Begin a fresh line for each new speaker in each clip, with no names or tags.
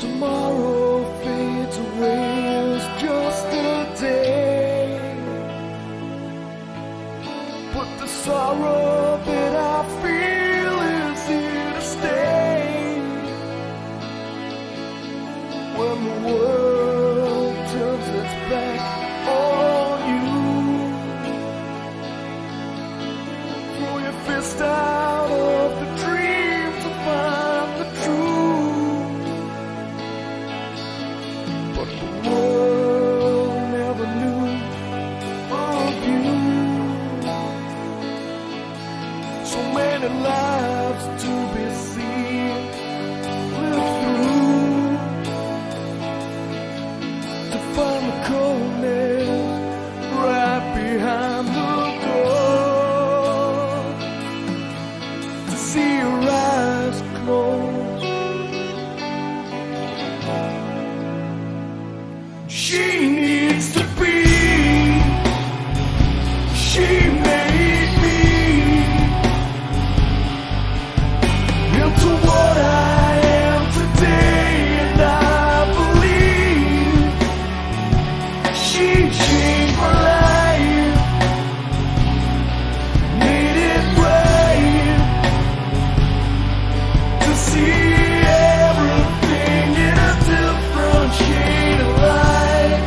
Tomorrow fades away as just a day, but the sorrow that I feel is here to stay. When the world turns its back on you, throw your fist out of the dream to find the truth. But the world never knew of you. So many lives to be seen, live through, to find the coldness right behind the door, to see your eyes close. She needs to be, she made me into what I am today, and I believe she changed my life, made it right, to see everything in a different shade of light.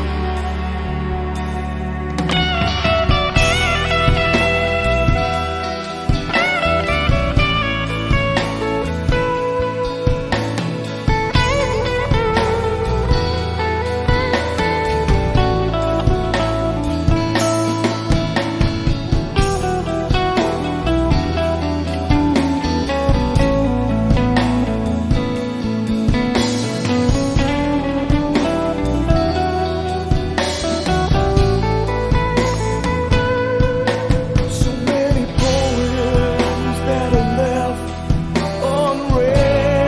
So many poems that are left unread,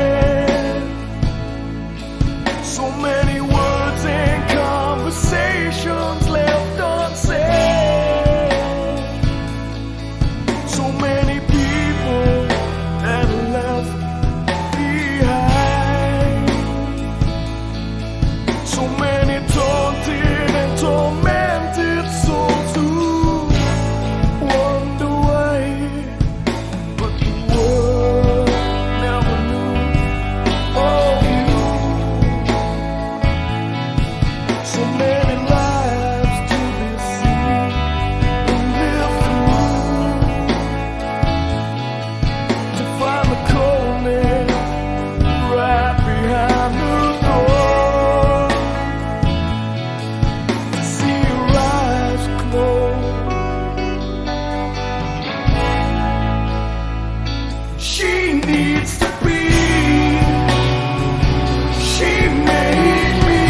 so many words and conversations left unsaid, so many people that are left behind, so many taunted and tormented souls who wonder why, but the world never knew of you. So many lives to be seen and live through, to find the coldness right behind the door, to see your eyes close. She needs to be, she made me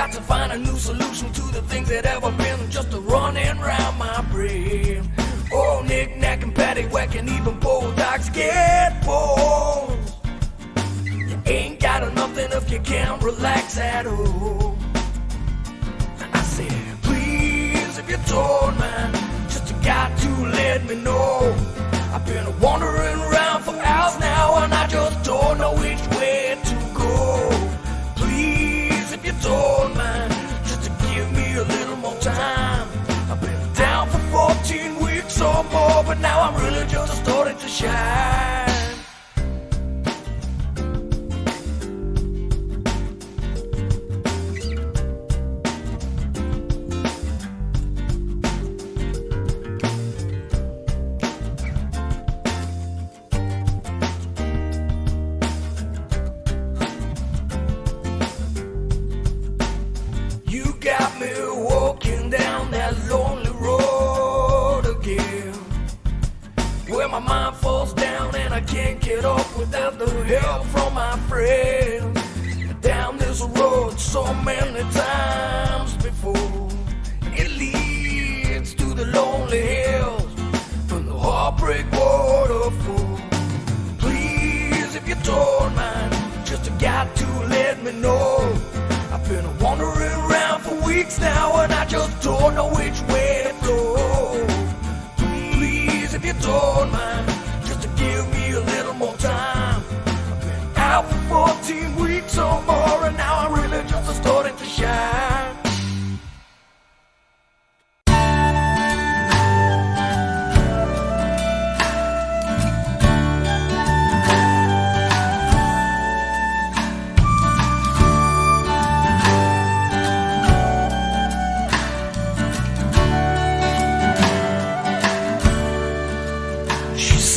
got to find a new solution to the things that ever been just a running round my brain. Oh, knick-knack and paddywhack and even bulldogs get bored. You ain't got nothing if you can't relax at all. I said, please, if you're torn, man, just got to let me know. I've been wandering around for hours now and I just don't know which way to go. Please, if you're torn, man, just to give me a little more time. I've been down for 14 weeks or more, but now I'm really just starting to shine. My mind falls down and I can't get up without the help from my friends. Down this road so many times before, it leads to the lonely hills from the heartbreak waterfall. Please, if you're torn, man, just got to let me know. I've been wandering around for weeks now and I just don't know which way to go. Please, if you're torn, man, just to give me a little more time. I've been out for 14 weeks or more and now I'm really just starting to shine.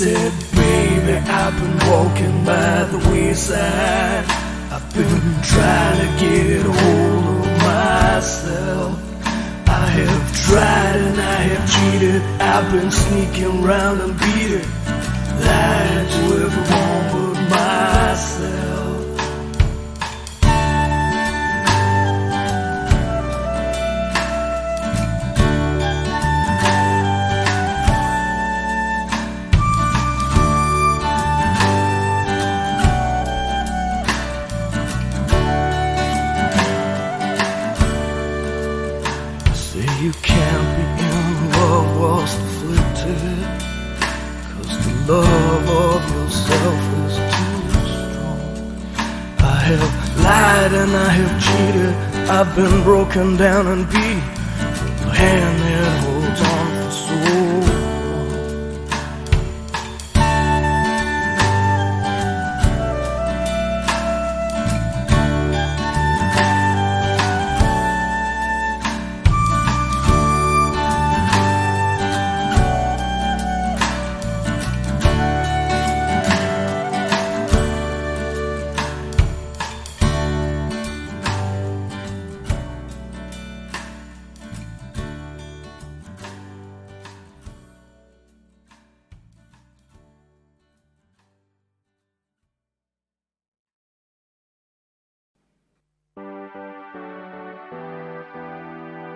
Said, baby, I've been walking by the wayside. I've been trying to get a hold of myself. I have tried and I have cheated. I've been sneaking around and beating, lying to everyone but myself. You can't be in love whilst afflicted, 'cause the love of yourself is too strong. I have lied and I have cheated. I've been broken down and beat with a hand that holds on for so long.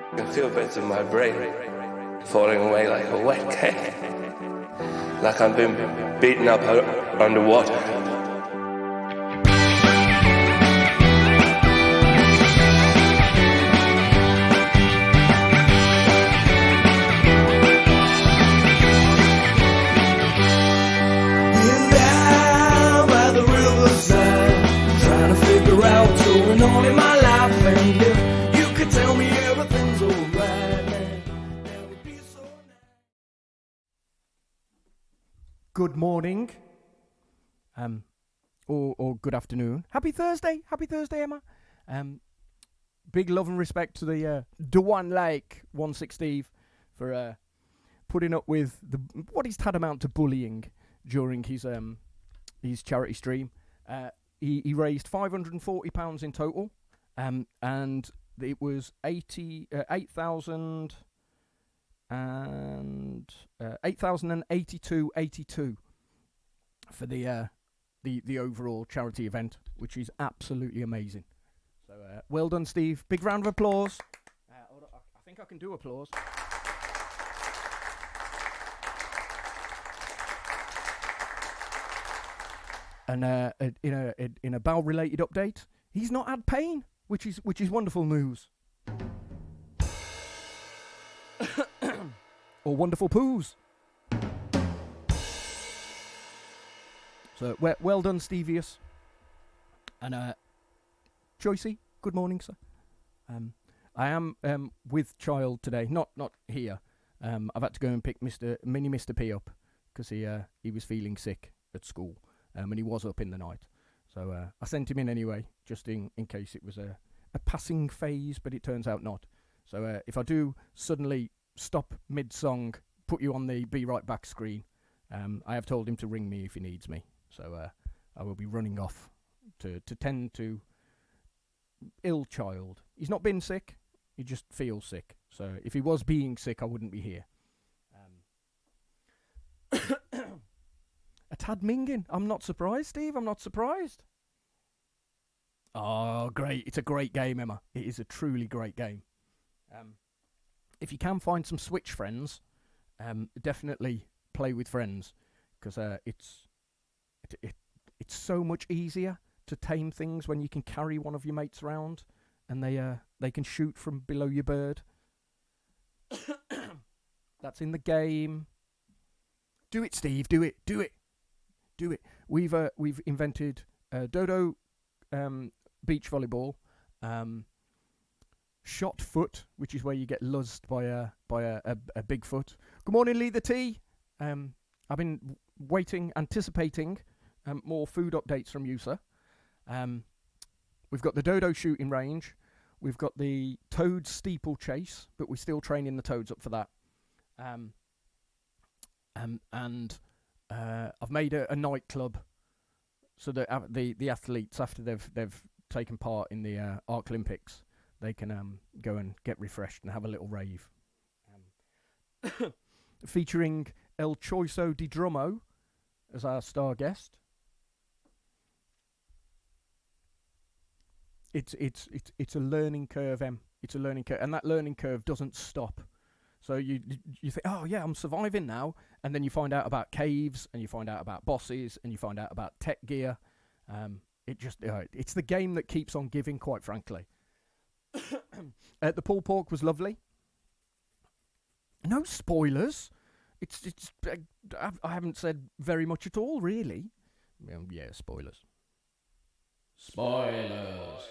I can feel bits of my brain falling away like a wet cake, like I'm being beaten up underwater.
Been down by the riverside, trying to figure out what's going on in my life, and if you could tell me everything's alright, man, that would be so nice.
Good morning, or good afternoon. Happy Thursday, Emma. Big love and respect to the one like 16 Steve for putting up with what is tantamount to bullying during his charity stream. He raised £540 in total, and it was 8,000 and 8,082.82 for the overall charity event, which is absolutely amazing. So Well done, Steve. Big round of applause. Hold on, I think I can do applause. And in a Bow-related update, he's not had pain, which is wonderful news. Or wonderful poos. So well done, Stevius. And Joycey, good morning, sir. I am with child today, not here. I've had to go and pick Mr. P up because he was feeling sick at school. And he was up in the night. So I sent him in anyway, just in case it was a passing phase, but it turns out not. So if I do suddenly stop mid-song, put you on the Be Right Back screen, I have told him to ring me if he needs me. So I will be running off to tend to ill child. He's not been sick, he just feels sick. So if he was being sick, I wouldn't be here. A tad minging. I'm not surprised, Steve. I'm not surprised. Oh, great. It's a great game, Emma. It is a truly great game. If you can find some Switch friends, definitely play with friends. Because it's so much easier to tame things when you can carry one of your mates around and they can shoot from below your bird. That's in the game. Do it, Steve. Do it. Do it. Do it. We've invented dodo beach volleyball, shot foot, which is where you get luzzed by a big foot. Good morning, Lee the T. I've been anticipating more food updates from you, sir. We've got the dodo shooting range. We've got the toad steeple chase, but we're still training the toads up for that. And I've made a nightclub so that the athletes, after they've taken part in the Arc Olympics, they can go and get refreshed and have a little rave. Featuring El Choiso di Drumo as our star guest. It's a learning curve, Em. It's a learning curve, and that learning curve doesn't stop. So you think, oh yeah, I'm surviving now, and then you find out about caves, and you find out about bosses, and you find out about tech gear. It's the game that keeps on giving, quite frankly. The pulled pork was lovely. No spoilers. I haven't said very much at all, really. Yeah, spoilers. Spoilers.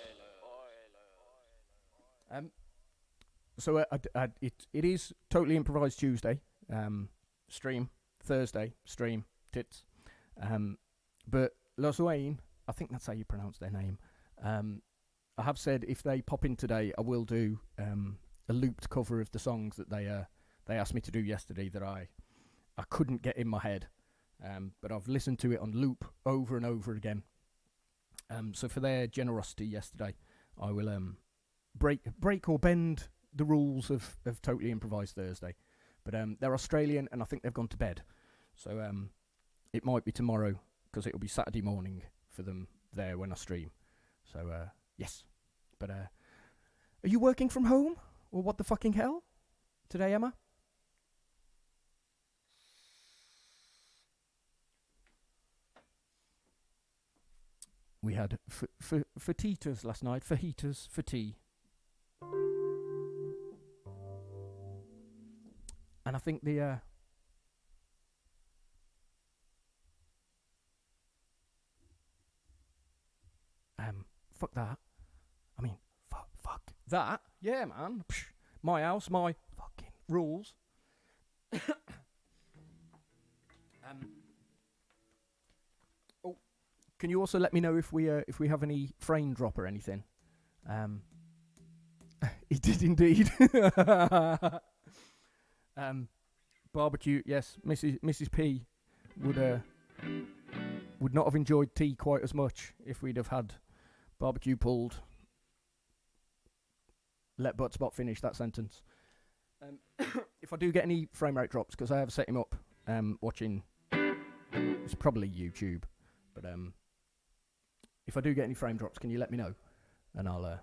So it is totally improvised Tuesday. Stream Thursday. Stream tits. But Los Wayne, I think that's how you pronounce their name. I have said if they pop in today, I will do a looped cover of the songs that they asked me to do yesterday that I couldn't get in my head. But I've listened to it on loop over and over again. So for their generosity yesterday, I will break or bend the rules of Totally Improvised Thursday. But they're Australian, and I think they've gone to bed. So it might be tomorrow, because it'll be Saturday morning for them there when I stream. So, yes. But are you working from home? Or what the fucking hell? Today, Emma? We had fajitas last night. Fajitas for tea. And I think the... fuck that. I mean, fuck that. Yeah, man. Psh, my house, my fucking rules. Oh, can you also let me know if we have any frame drop or anything? He did indeed. Barbecue, yes. Mrs. P would not have enjoyed tea quite as much if we'd have had barbecue pulled. Let Buttspot finish that sentence. If I do get any frame rate drops, because I have set him up watching, it's probably YouTube, but if I do get any frame drops, can you let me know? And I'll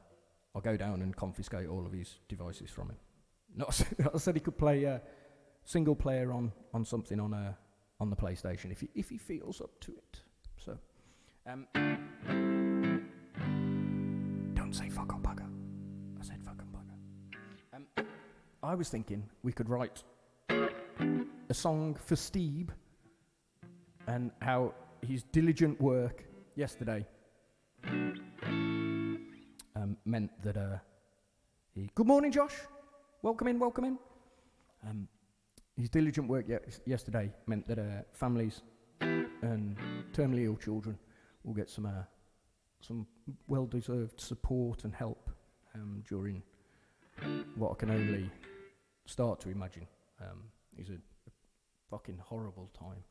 I'll go down and confiscate all of his devices from him. Not I said he could play single player on something on the PlayStation if he feels up to it. So, don't say fuck up bugger. I said fucking bugger. I was thinking we could write a song for Steve and how his diligent work yesterday meant that good morning, Josh. Welcome in. His diligent work yesterday meant that families and terminally ill children will get some well-deserved support and help during what I can only start to imagine is a fucking horrible time.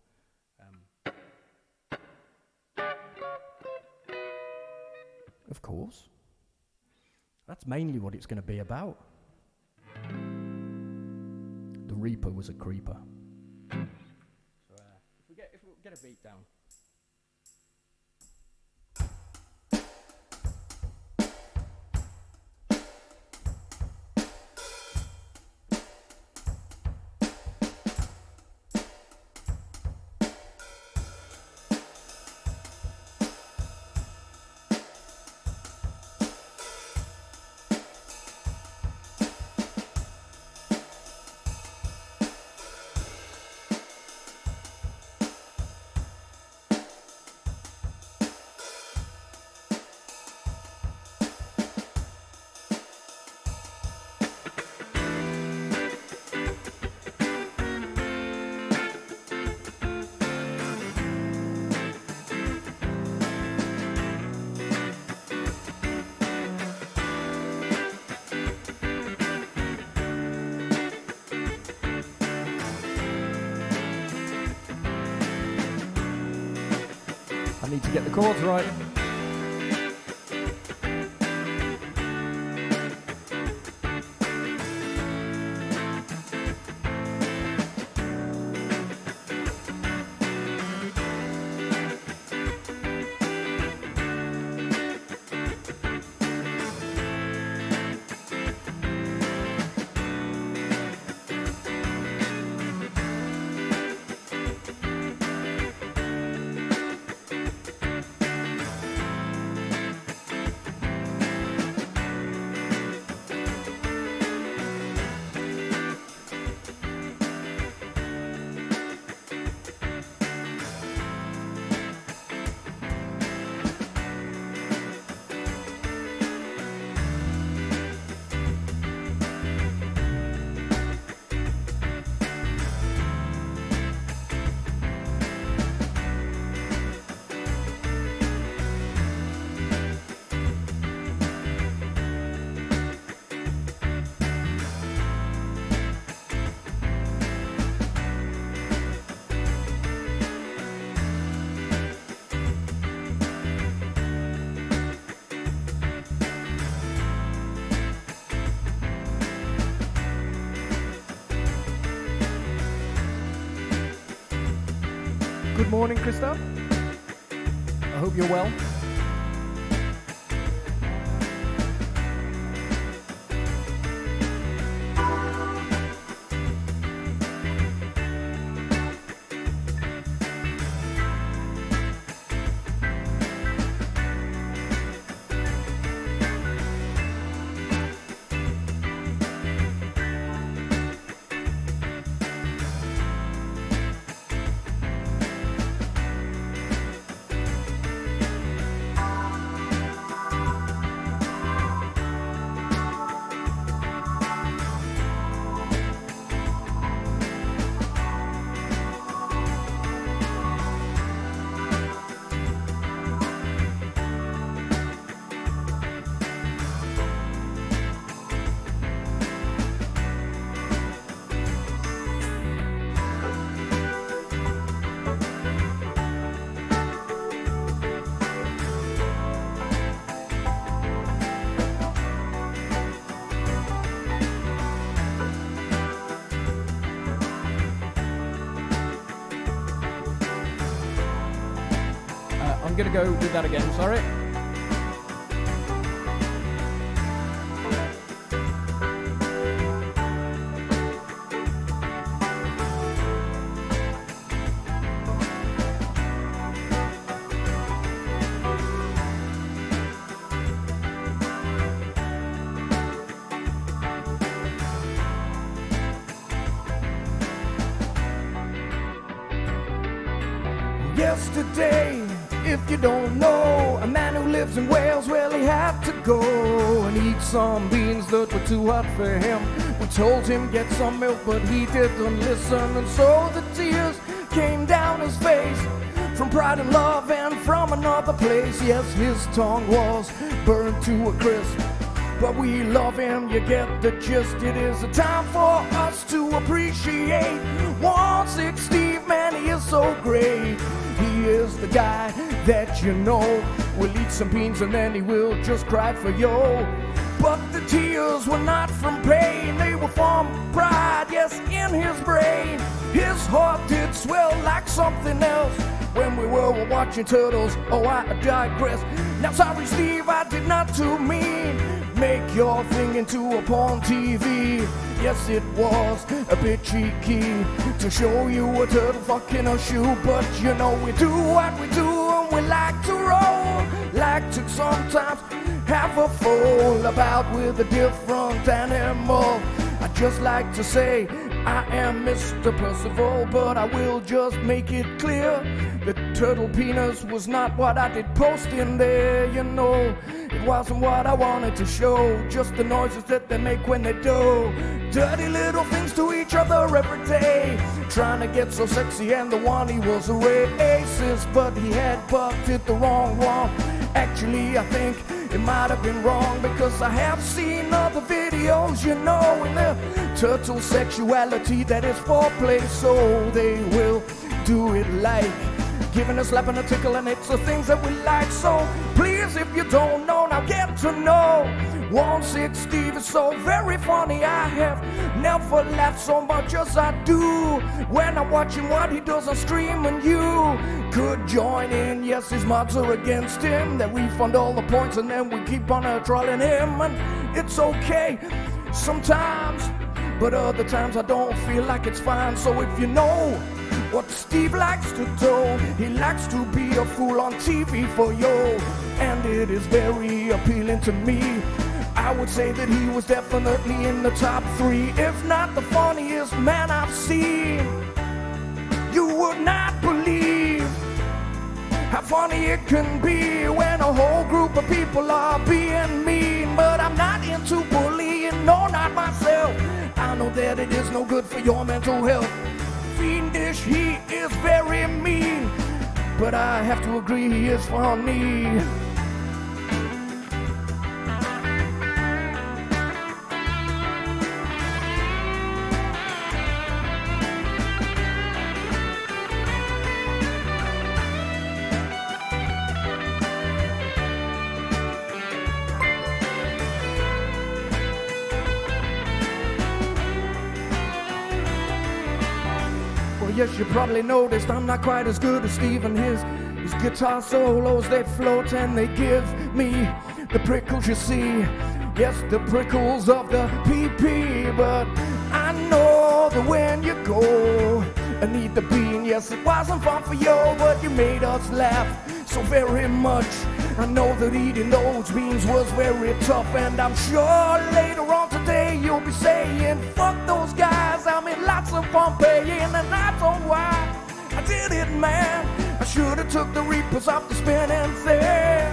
Of course. That's mainly what it's going to be about. The Reaper was a creeper. So if we get a beat down. I need to get the chords right. Good morning, Christoph. I hope you're well. I'm gonna go do that again, sorry. yesterday. If you don't know, a man who lives in Wales, well, he had to go and eat some beans that were too hot for him. We told him get some milk, but he didn't listen, and so the tears came down his face from pride and love and from another place. Yes, his tongue was burned to a crisp, but we love him, you get the gist. It is a time for us to appreciate 1/6 Steve, man, he is so great. He is the guy that you know will eat some beans and then he will just cry for you. But the tears were not from pain, they were from pride, yes, in his brain. His heart did swell like something else when we were watching Turtles. Oh, I digress. Now, sorry, Steve, I did not to mean make your thing into a porn TV. Yes, it was a bit cheeky to show you a turtle fucking a shoe, but you know we do what we do and we like to roll, like to sometimes have a fool about with a different animal. I just like to say I am Mr. Percival, but I will just make it clear that turtle penis was not what I did post in there, you know. It wasn't what I wanted to show, just the noises that they make when they do dirty little things to each other every day. Trying to get so sexy, and the one, he was a racist, but he had bucked it the wrong one. Actually, I think it might have been wrong, because I have seen other videos, you know, in the turtle sexuality that is foreplay, so they will do it like giving a slap and a tickle, and it's the things that we like. So please, if you don't know, now get to know 1/6 Steve is so very funny. I have never laughed so much as I do when I'm watching what he does on stream, and you could join in. Yes, his mods are against him, they refund all the points and then we keep on trolling him, and it's okay sometimes, but other times I don't feel like it's fine. So if you know what Steve likes to do, he likes to be a fool on TV for you, and it is very appealing to me. I would say that he was definitely in the top 3, if not the funniest man I've seen. You would not believe how funny it can be when a whole group of people are being mean. But I'm not into bullying, no, not myself. I know that it is no good for your mental health. Fiendish, he is very mean, but I have to agree he is funny. Yes, you probably noticed I'm not quite as good as Steve, and his guitar solos, they float and they give me the prickles, you see. Yes, the prickles of the PP, but I know that when you go and eat the bean, yes, it wasn't fun for you, but you made us laugh so very much. I know that eating those beans was very tough, and I'm sure later on today you'll be saying, fuck those guys, I'm in lots of fun paying, and I don't know why I did it, man. I should have took the Reapers off the spinning thing.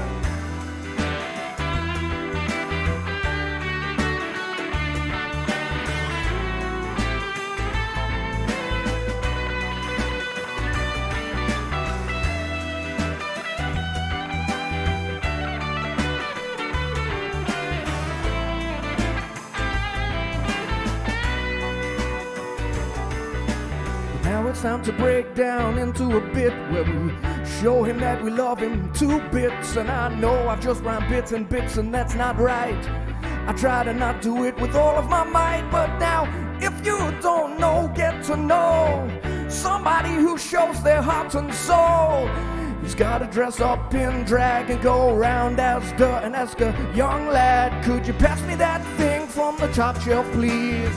Now it's time to break down into a bit where we show him that we love him 2 bits. And I know I've just rhymed bits and bits, and that's not right. I try to not do it with all of my might, but now if you don't know, get to know somebody who shows their heart and soul. He's gotta dress up in drag and go around as and ask a young lad, could you pass me that thing from the top shelf, please?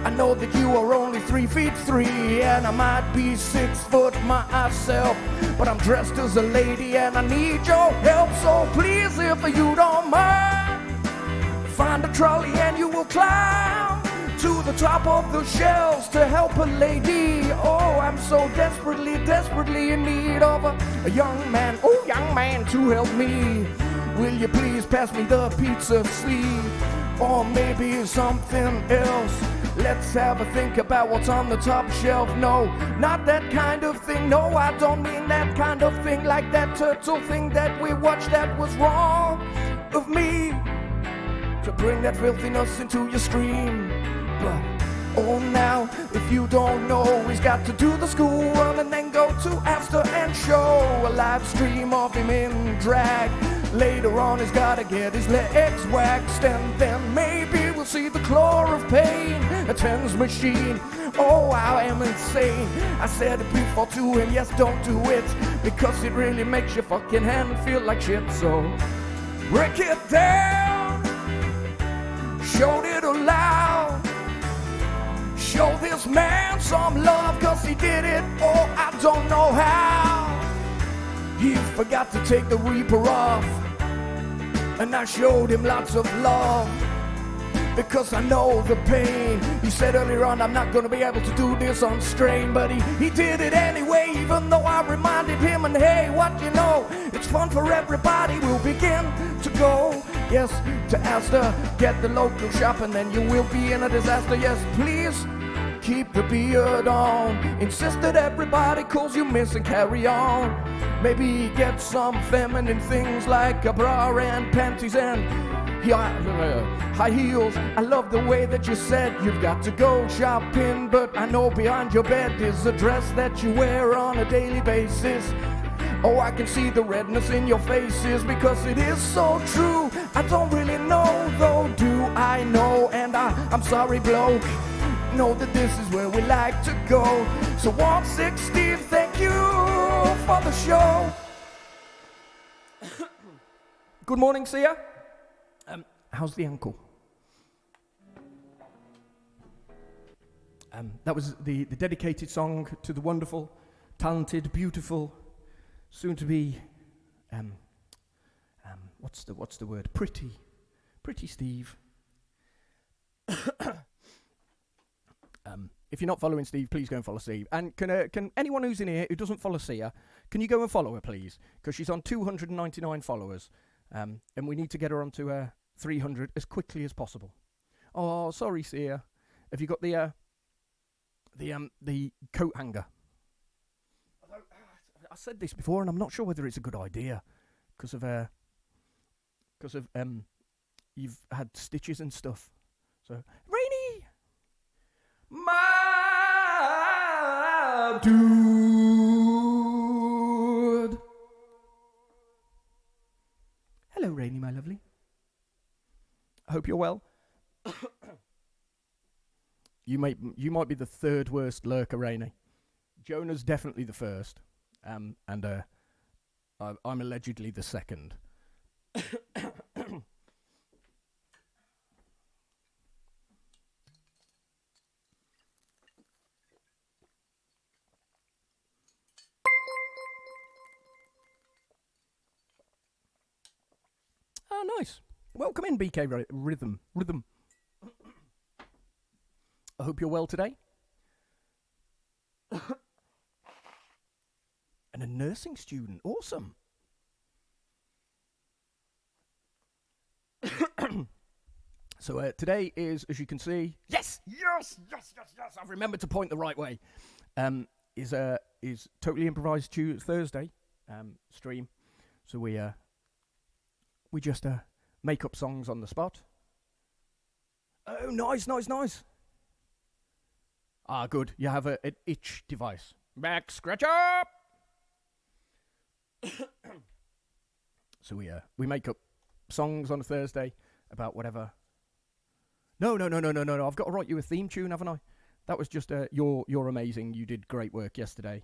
I know that you are only 3 feet 3, and I might be 6 foot myself, but I'm dressed as a lady and I need your help. So please, if you don't mind, find a trolley and you will climb
to the top of the shelves to help a lady. Oh, I'm so desperately, desperately in need of a young man, oh, young man, to help me. Will you please pass me the pizza sleeve? Or maybe something else. Let's have a think about what's on the top shelf. No, not that kind of thing. No, I don't mean that kind of thing. Like that turtle thing that we watched that was wrong of me to bring that filthiness into your stream. But oh, now if you don't know, he's got to do the school run and then go to Astor and show a live stream of him in drag. Later on he's gotta get his legs waxed, and then maybe we'll see the claw of pain, a TENS machine. Oh, I am insane. I said it before to him, yes, don't do it, because it really makes your fucking hand feel like shit. So break it down, show it aloud, show this man some love, cause he did it, oh, I don't know how. He forgot to take the Reaper off, and I showed him lots of love, because I know the pain. He said earlier on, I'm not gonna be able to do this on strain, but he did it anyway, even though I reminded him. And hey, what you know, it's fun for everybody. We'll begin to go, yes, to Astor, get the local shop, and then you will be in a disaster. Yes, please keep the beard on. Insist that everybody calls you miss and carry on. Maybe get some feminine things like a bra and panties and high heels. I love the way that you said you've got to go shopping, but I know behind your bed is a dress that you wear on a daily basis. Oh, I can see the redness in your faces, because it is so true. I don't really know though, do I know? And I'm sorry, bloke, know that this is where we like to go. So 160, thank you for the show. Good morning, Sia. How's the ankle? That was the dedicated song to the wonderful, talented, beautiful, soon to be what's the word? Pretty Steve. If you're not following Steve, please go and follow Steve. And can anyone who's in here who doesn't follow Sia, can you go and follow her, please? Because she's on 299 followers, and we need to get her onto 300 as quickly as possible. Oh, sorry, Sia. Have you got the coat hanger? I said this before, and I'm not sure whether it's a good idea, because of you've had stitches and stuff. So Rainy. My dude. Hello, Rainy, my lovely. I hope you're well. You might be the third worst lurker, Rainy. Jonah's definitely the first, and I'm allegedly the second. Oh, nice. Welcome in, BK Rhythm. I hope you're well today. And a nursing student. Awesome. So today is, as you can see, yes, I've remembered to point the right way. Is totally improvised Thursday stream. So we just make up songs on the spot. Oh, nice. Ah, good. You have an itch device. Back scratch up. So we make up songs on a Thursday about whatever. No. I've got to write you a theme tune, haven't I? That was just you're amazing. You did great work yesterday.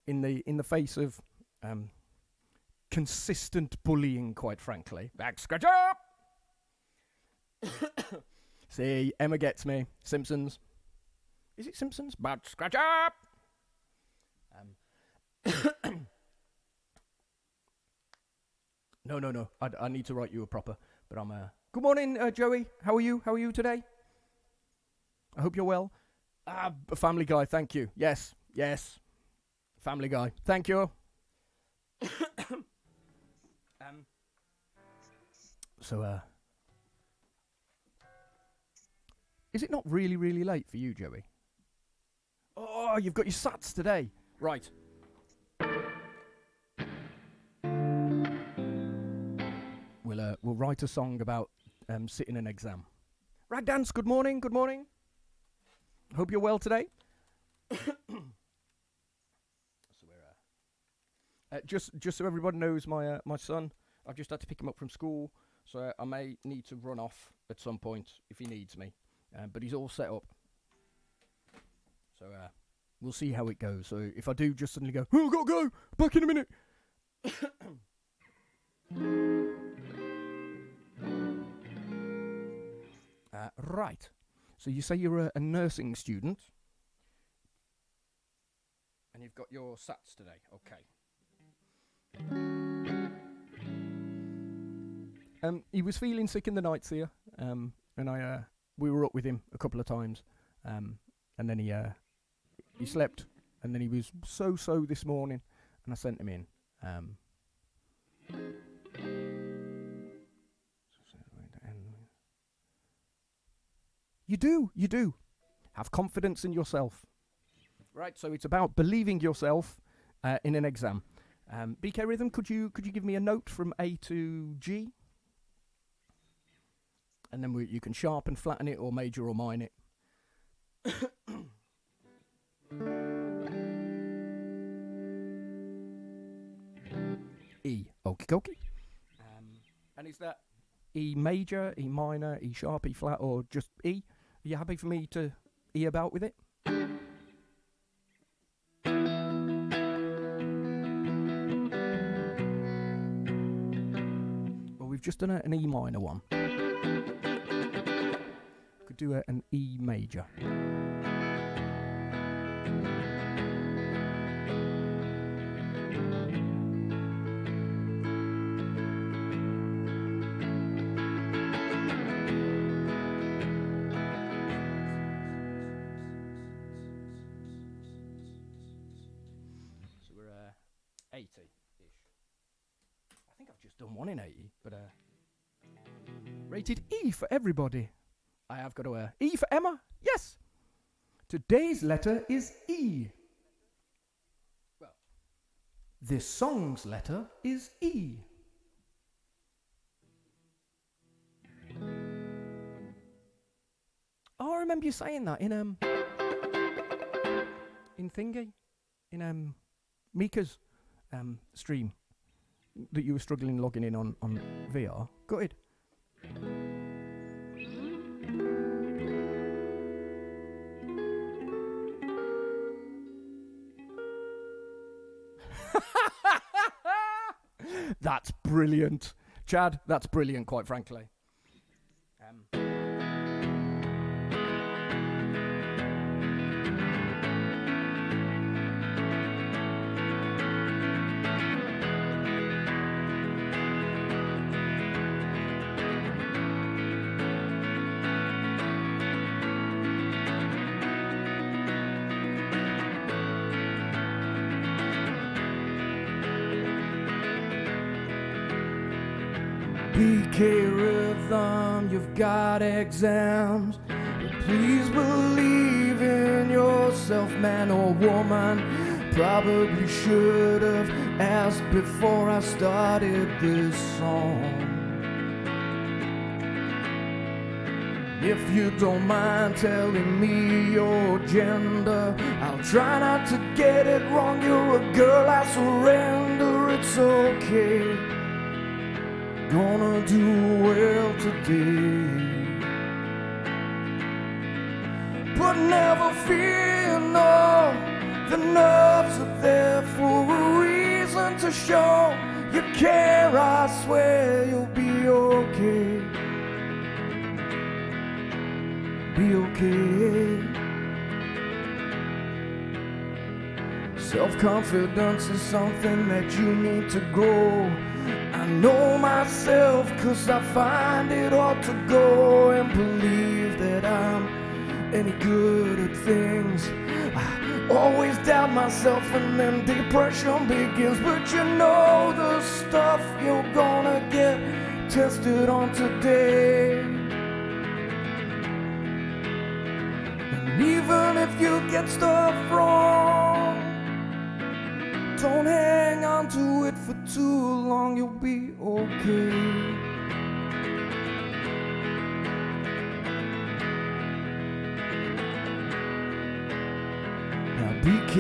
In the face of consistent bullying, quite frankly. Back scratch up. See, Emma gets me. Simpsons. Is it Simpsons? Back scratch up. No. I need to write you a proper. But I'm. Good morning, Joey. How are you? How are you today?
I hope you're well. Family Guy, thank you. Yes. Family Guy, thank you. Is it not really, really late for you, Joey? Oh, you've got your sats today. Right. We'll write a song about sitting an exam. Ragdance, good morning. Hope you're well today. Just so everybody knows, my son, I've just had to pick him up from school, so I may need to run off at some point if he needs me. But he's all set up. So we'll see how it goes. So if I do just suddenly go, oh, I've got to go, back in a minute. Right. So you say you're a nursing student. And you've got your sats today. Okay. He was feeling sick in the nights here. And we were up with him a couple of times. And then he slept. And then he was so this morning. And I sent him in. You do. Have confidence in yourself. Right, so it's about believing yourself in an exam. BK Rhythm, could you give me a note from A to G? And then you can sharpen, flatten it, or major or minor it. E, okie dokie. And is that E major, E minor, E sharp, E flat, or just E? Are you happy for me to E about with it? Well, we've just done an E minor one. Could do an E major. So we're 80-ish. I think I've just done one in 80, but rated E for everybody. I have got to E for Emma. Yes. Today's letter is E. Well, this song's letter is E. Oh, I remember you saying that in Thingy, in Mika's stream that you were struggling logging in on VR. Gutted. That's brilliant. Chad, that's brilliant, quite frankly. BK Rhythm, you've got exams, but please believe in yourself, man or woman. Probably should have asked before I started this song. If you don't mind telling me your gender, I'll try not to get it wrong. You're a girl, I surrender, it's okay. Gonna do well today, but never fear, no. The nerves are there for a reason to show you care. I swear you'll be okay. Be okay. Self-confidence is something that you need to grow. I know myself, 'cause I find it hard to go and believe that I'm
any good at things. I always doubt myself and then depression begins. But you know the stuff you're gonna get tested on today. And even if you get stuff wrong, don't hang on to it for too long, you'll be okay. BK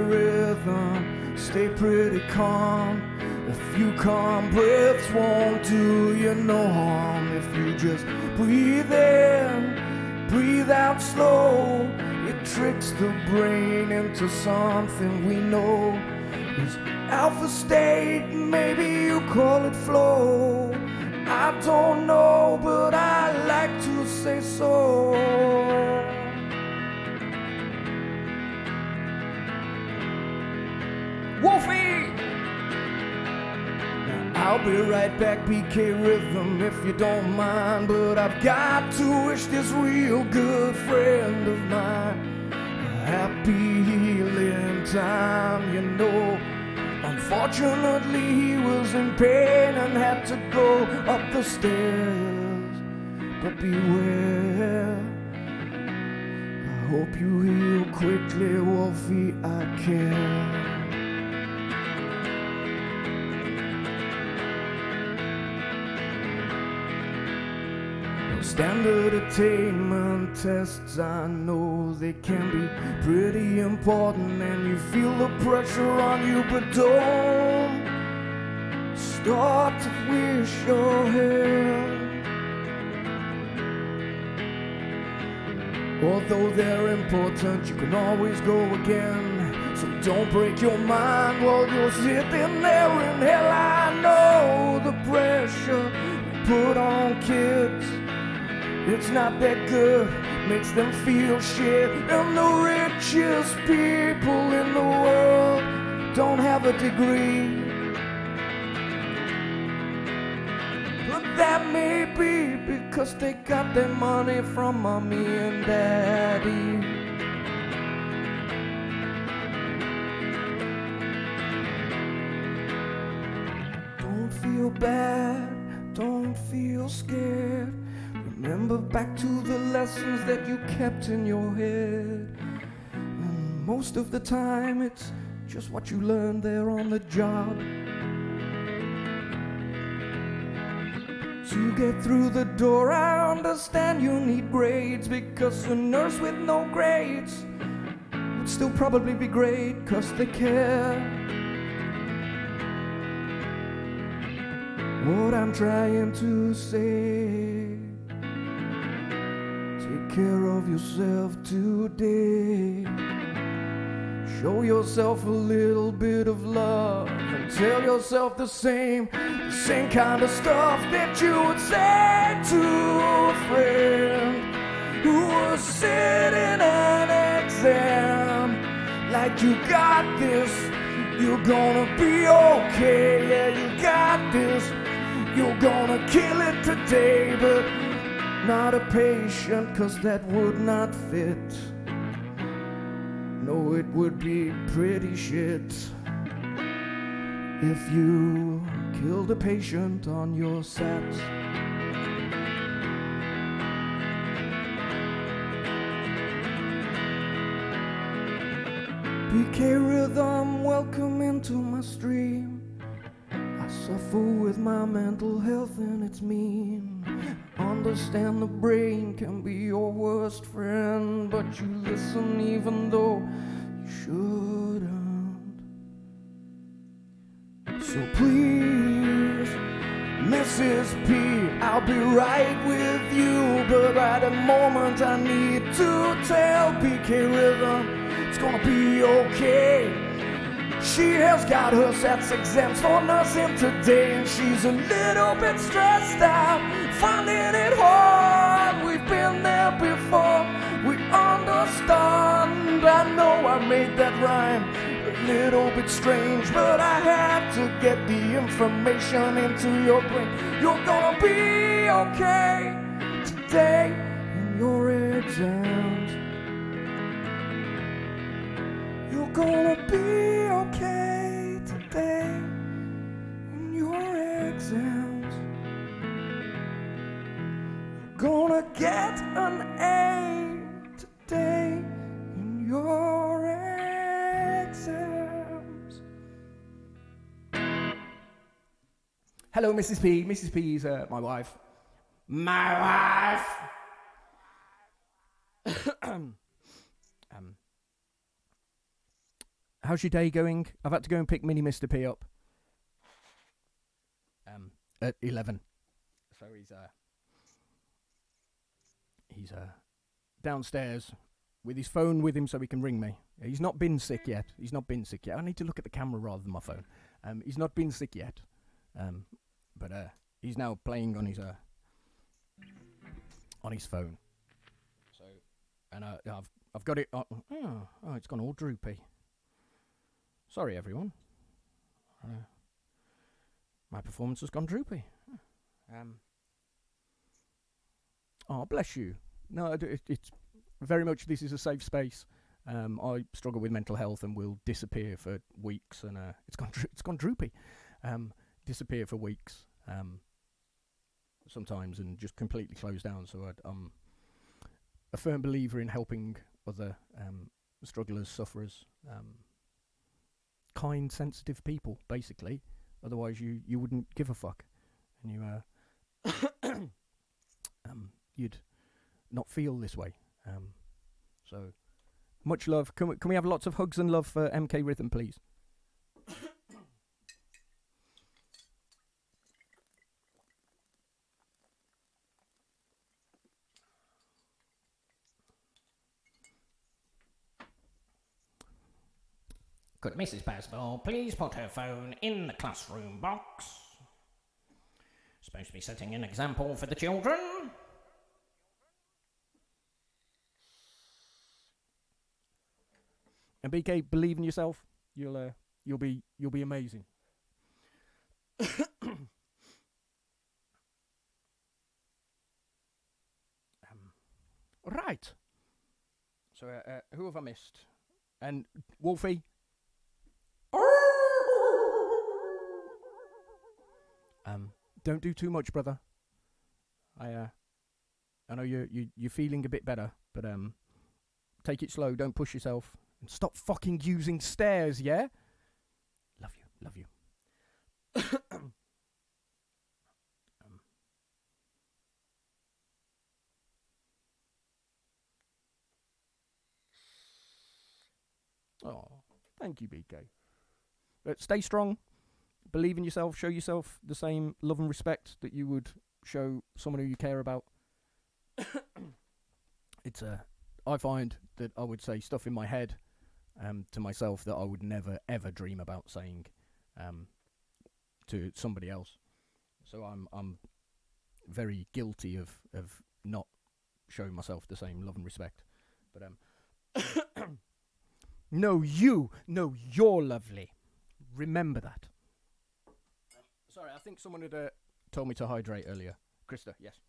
rhythm, stay pretty calm. A few calm breaths won't do you no harm. If you just breathe in, breathe out slow, it tricks the brain into something we know is alpha state. Maybe you call it flow, I don't know, but I like to say so. Wolfie! Now I'll be right back, BK Rhythm, if you don't mind. But I've got to wish this real good friend of mine a happy healing time, you know. Unfortunately, he was in pain and had to go up the stairs. But beware, I hope you heal quickly, Wolfie, I care. Standard attainment tests, I know they can be pretty important, and you feel the pressure on you, but don't start to wish your head. Although they're important, you can always go again. So don't break your mind while you're sitting there in hell. I know the pressure put on kids, it's not that good, makes them feel shit. And the richest people in the world don't have a degree. But that may be because they got their money from mommy and daddy. Don't feel bad, don't feel scared. Remember back to the lessons that you kept in your head. And most of the time it's just what you learned there on the job. To get through the door, I understand you need grades, because a nurse with no grades would still probably be great, 'cause they care. What I'm trying to say, take care of yourself today. Show yourself a little bit of love and tell yourself the same kind of stuff that you would say to a friend who was sitting an exam. Like, you got this, you're gonna be okay, yeah, you got this, you're gonna kill it today. But not a patient, 'cause that would not fit. No, it would be pretty shit if you killed a patient on your set. BK Rhythm, welcome into my stream. I suffer with my mental health and it's mean. Understand the brain can be your worst friend, but you listen even though you shouldn't. So please, Mrs. P, I'll be right with you, but at the moment I need to tell BK Rhythm it's gonna be okay. She has got her sets exempt for nursing today, and she's a little bit stressed out, finding it hard. We've been there before, we understand. I know I made that rhyme a little bit strange, but I had to get the information into your brain. You're gonna be okay today in your exams. gonna be okay today in your exams. You're gonna get an A today in your exams.
Hello, Mrs. P. Mrs. P is my wife. My wife! How's your day going? I've had to go and pick Mini Mr. P up at 11. So he's downstairs with his phone with him so he can ring me. He's not been sick yet. I need to look at the camera rather than my phone. He's not been sick yet. But he's now playing on his phone. So, and I've got it. Oh, it's gone all droopy. Sorry, everyone. My performance has gone droopy. Oh, bless you. No, it's very much. This is a safe space. I struggle with mental health and will disappear for weeks, and it's gone droopy. Disappear for weeks. Sometimes and just completely close down. So I'm a firm believer in helping other strugglers, sufferers. Kind, sensitive people, basically. Otherwise, you wouldn't give a fuck, and you'd not feel this way. So much love. Can we have lots of hugs and love for MK Rhythm, please?
Could Mrs. Basball please put her phone in the classroom box? Supposed to be setting an example for the children.
And BK, believe in yourself. You'll be amazing. Right. So who have I missed? And Wolfie. Don't do too much, brother. I know you're feeling a bit better, but take it slow. Don't push yourself, and stop fucking using stairs. Yeah. Love you. Oh, thank you, BK. But stay strong. Believe in yourself. Show yourself the same love and respect that you would show someone who you care about. It's I find that I would say stuff in my head to myself that I would never ever dream about saying to somebody else. So I'm very guilty of not showing myself the same love and respect. But no, you're lovely. Remember that. Sorry, I think someone had told me to hydrate earlier. Krista, yes.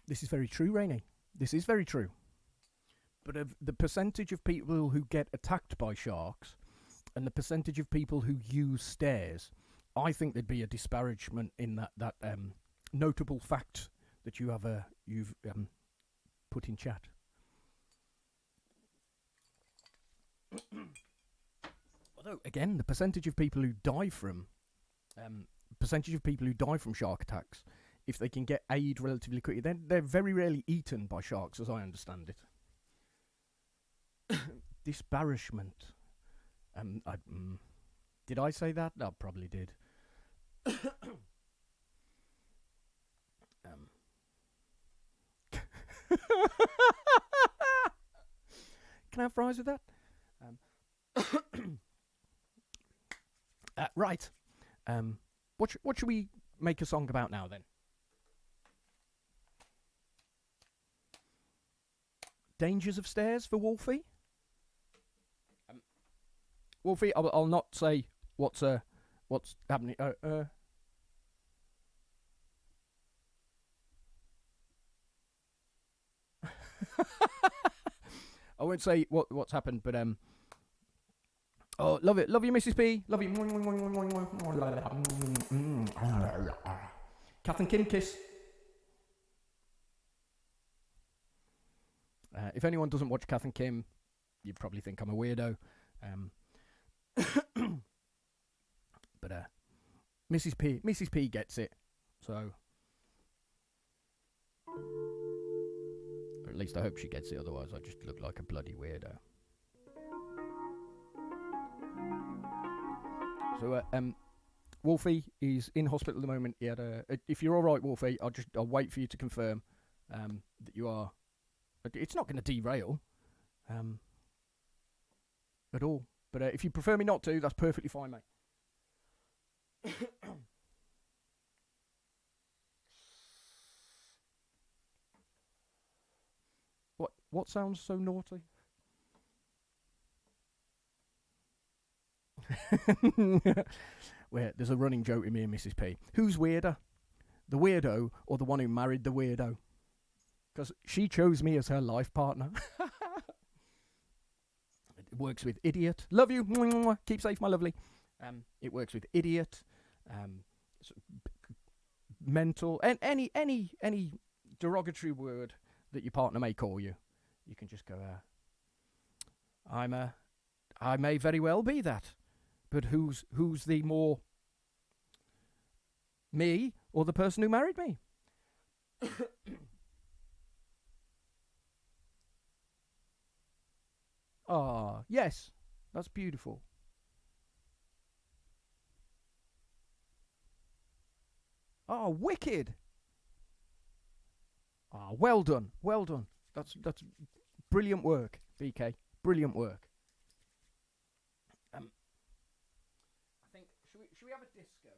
This is very true, Rainey. This is very true. But of the percentage of people who get attacked by sharks and the percentage of people who use stairs, I think there'd be a disparagement in that notable fact that you've put in chat. Although, again, the percentage of people who die from shark attacks, if they can get aid relatively quickly, then they're very rarely eaten by sharks, as I understand it. Disparagement. Did I say that? I probably did. Can I have fries with that? Right. What should we make a song about now, then? Dangers of stairs for Wolfie? Wolfie, I'll not say what's happening. I won't say what's happened, but oh, love it. Love you, Mrs. P. Love you. Kath and Kim kiss. If anyone doesn't watch Kath and Kim, you probably think I'm a weirdo. But Mrs. P gets it. So, or at least I hope she gets it. Otherwise, I just look like a bloody weirdo. So, Wolfie is in hospital at the moment. He had if you're all right, Wolfie, I'll wait for you to confirm that you are. It's not going to derail at all. But if you prefer me not to, that's perfectly fine, mate. What sounds so naughty? Where there's a running joke with me and Mrs. P. Who's weirder? The weirdo or the one who married the weirdo? Because she chose me as her life partner. It works with idiot. Love you. Keep safe, my lovely. It works with idiot, mental, and any derogatory word that your partner may call you. You can just go, I may very well be that, but who's the more me or the person who married me? Ah, yes, that's beautiful. Oh, wicked. Ah, well done, well done. That's brilliant work, BK. Brilliant work. I think should we have a disco?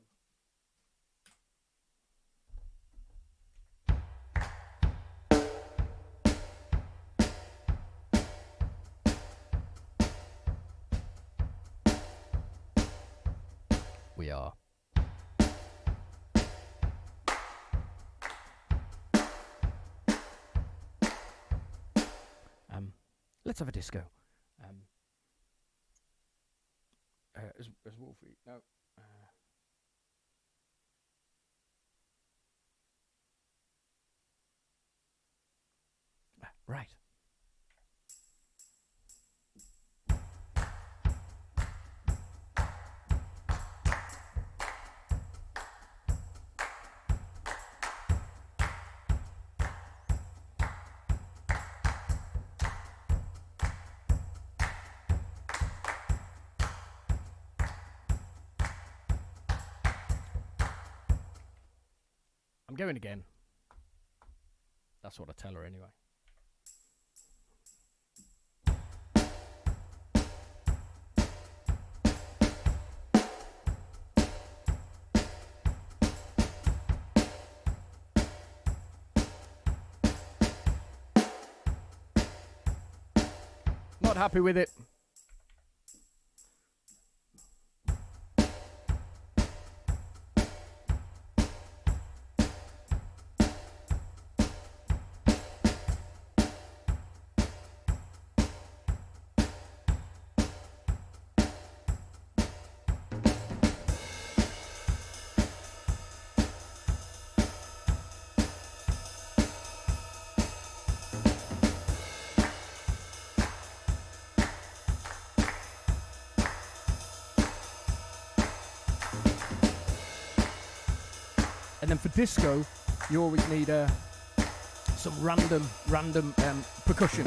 We are. Let's have a disco. As Wolfie. No. Right. I'm going again. That's what I tell her anyway. Not happy with it. And then for disco, you always need some random percussion.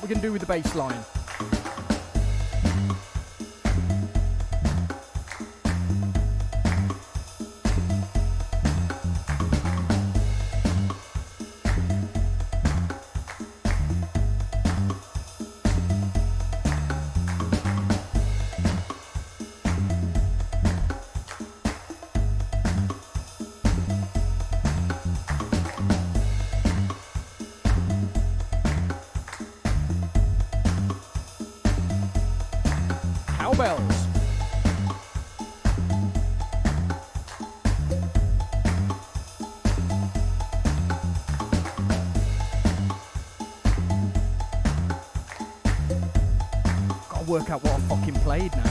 We can do with the bass line. bells. Gotta work out what I fucking played now.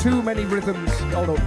Too many rhythms. Hold up.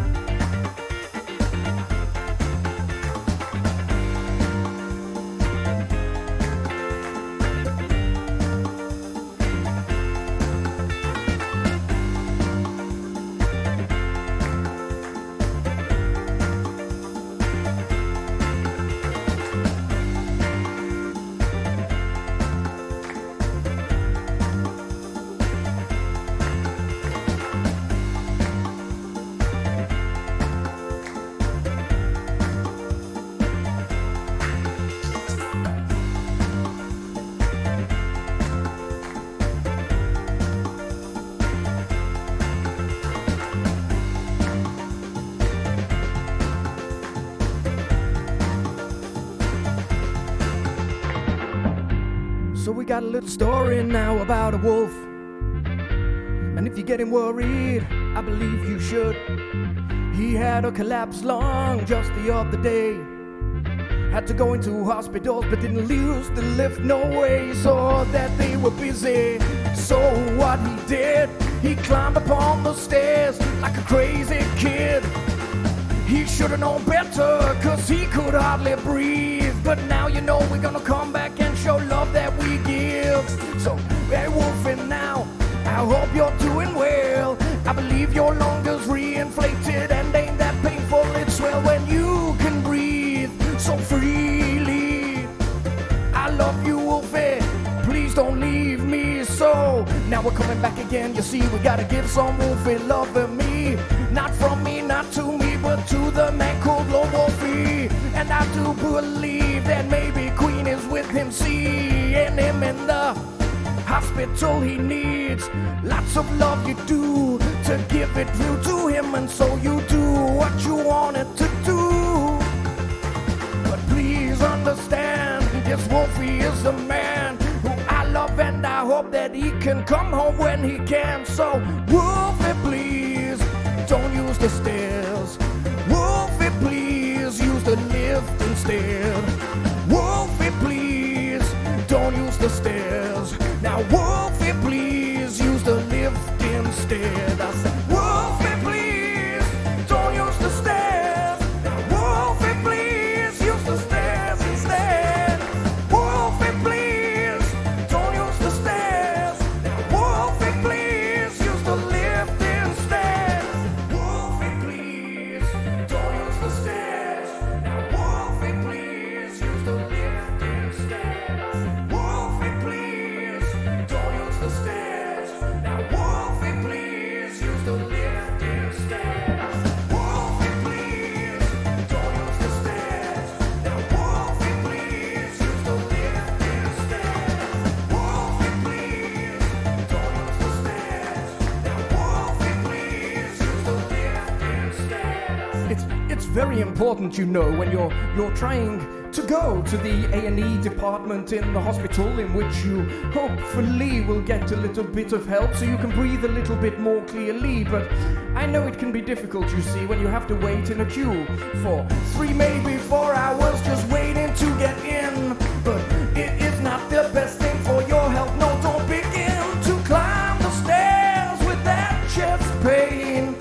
So we got a little story now about a wolf. And if you're getting worried, I believe you should. He had a collapsed lung just the other day. Had to go into hospitals but didn't lose the lift, no way. Saw that they were busy. So what he did, he climbed upon the stairs like a crazy kid. He should've known better, cause he could hardly breathe. But now you know we're gonna come back and show love that we give. So, hey Wolfie now, I hope you're doing well. I believe your lung is reinflated and ain't that painful. It's swell when you can breathe so freely. I love you, Wolfie, please don't leave me. So, now we're coming back again. You see, we gotta give some Wolfie love to me. Not from me, not to me, but to the man called Lord Wolfie. And I do believe that maybe Queen is with him, seeing him in the hospital he needs. Lots of love you do to give it through to him, and so you do what you wanted to do. But please understand, yes, Wolfie is the man who I love, and I hope that he can come home when he can. So Wolfie, please don't use the stairs. Wolfie, please use the lift instead. Wolfie, please don't use the stairs. Now Wolfie, please use the lift instead. I said, Wolfie, please don't use the stairs. Now Wolfie, please use the stairs instead. Wolfie, please don't use the stairs. Now Wolfie, please use the lift instead. Wolfie, please don't use the stairs. Now Wolfie, please use the lift instead. Wolfie, please don't use the stairs. Now Wolfie, please use the lift instead. Wolfie, please don't use the stairs. Now Wolfie, please use the lift instead. Wolfie, please don't use the stairs. Now Wolfie, please use the lift instead. It's very important, you know, when you're trying to go to the A&E department in the hospital, in which you hopefully will get a little bit of help so you can breathe a little bit more clearly. But I know it can be difficult, you see, when you have to wait in a queue for 3, maybe 4 hours just waiting to get in. But it is not the best thing for your health. No, don't begin to climb the stairs with that chest pain.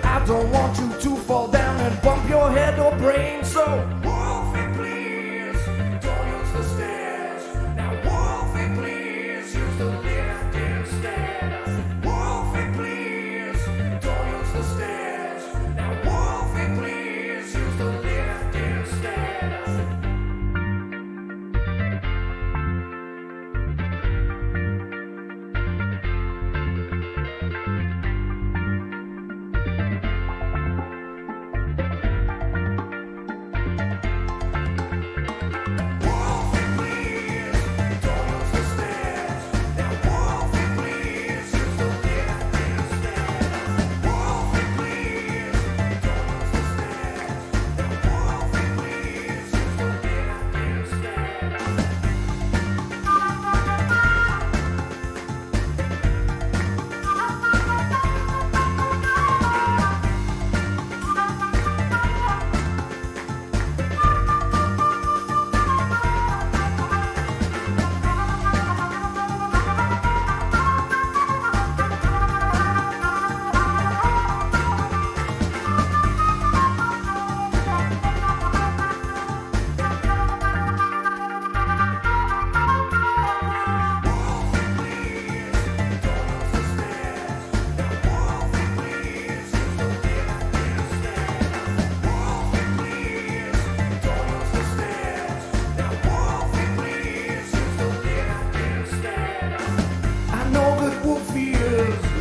I don't want you to fall down and bump your head or brain. So Wolfie, please don't use the stairs. Now Wolfie, please use the lift instead. Wolfie, please don't use the stairs. Now Wolfie, please use the lift instead.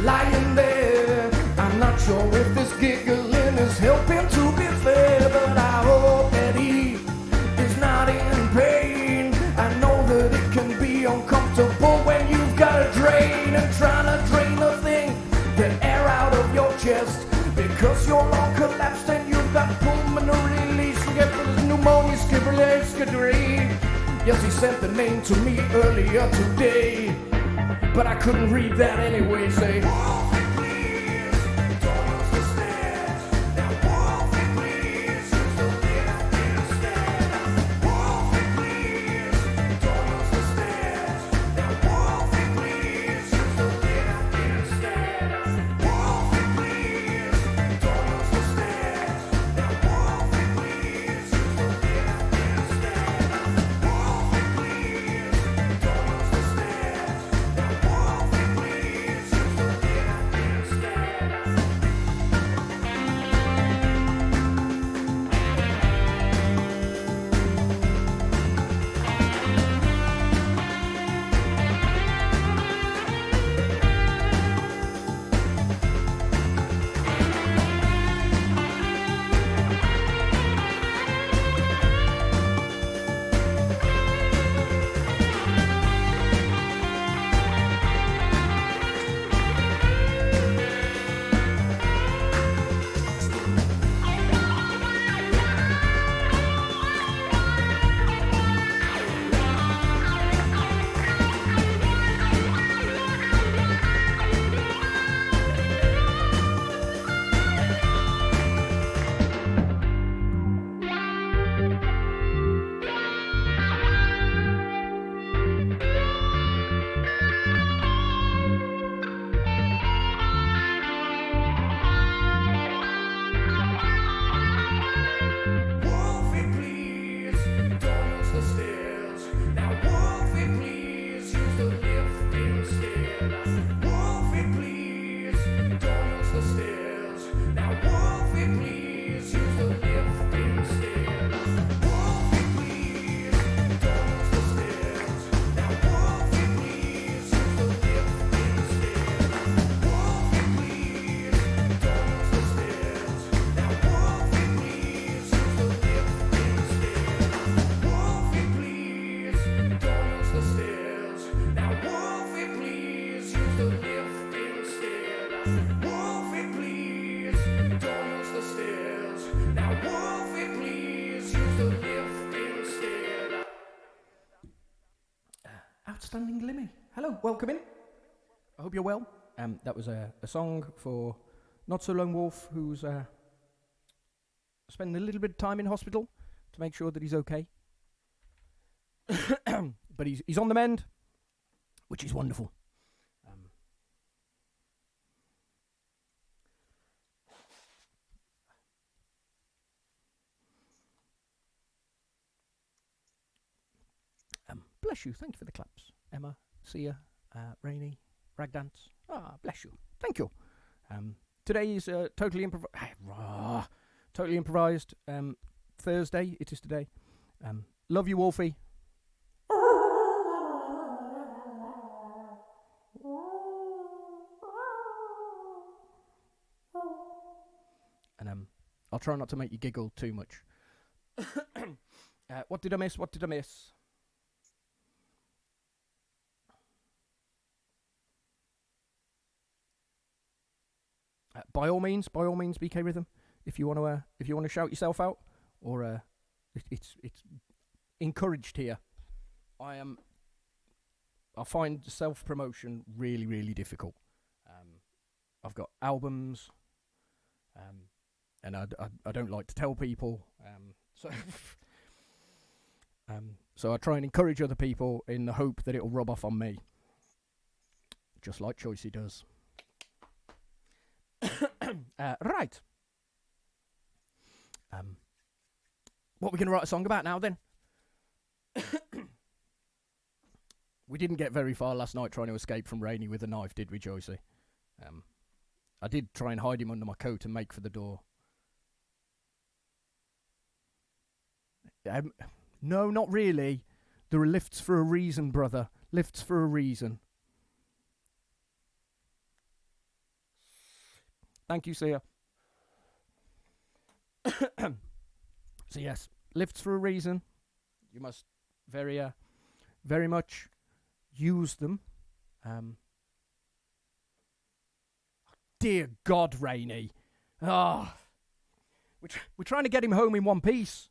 Lying there, I'm not sure if this giggling is helping, to be fair, but I hope that he is not in pain. I know that it can be uncomfortable when you've got a drain and trying to drain the thing, the air out of your chest, because your lung collapsed and you've got pulmonary leaks, pneumonia, skibberly. Yes, he sent the name to me earlier today, but I couldn't read that anyway. Say, Wolfie, please don't use the stairs. Now, Wolfie, please use the lift instead. Wolfie, please don't use the stairs. Now, Wolfie, please use the lift instead. Wolfie, please don't use the stairs. Now, Wolfie, please use the lift instead. Wolfie, please don't use the stairs. Wolfie, please use the lift Outstanding Limmy. Hello, welcome in. I hope you're well. That was a song for Not So Lone Wolf, who's spending a little bit of time in hospital to make sure that he's okay. But he's on the mend, which is wonderful. Bless you. Thank you for the claps. Emma, Sia, Rainy, Ragdance. Bless you. Thank you. Today is totally improvised. Thursday. It is today. Love you, Wolfie. And I'll try not to make you giggle too much. What did I miss? By all means, BK Rhythm. If you want to shout yourself out, or it's encouraged here. I find self-promotion really, really difficult. I've got albums, and I don't like to tell people. So I try and encourage other people in the hope that it'll rub off on me, just like Choicey does. Right. What are we going to write a song about now, then? We didn't get very far last night trying to escape from Rainy with a knife, did we, Joycey? I did try and hide him under my coat and make for the door. No, not really. There are lifts for a reason, brother. Lifts for a reason. Thank you, Sia. So yes, lifts for a reason. You must very much use them. Dear God, Rainy. We're trying to get him home in one piece.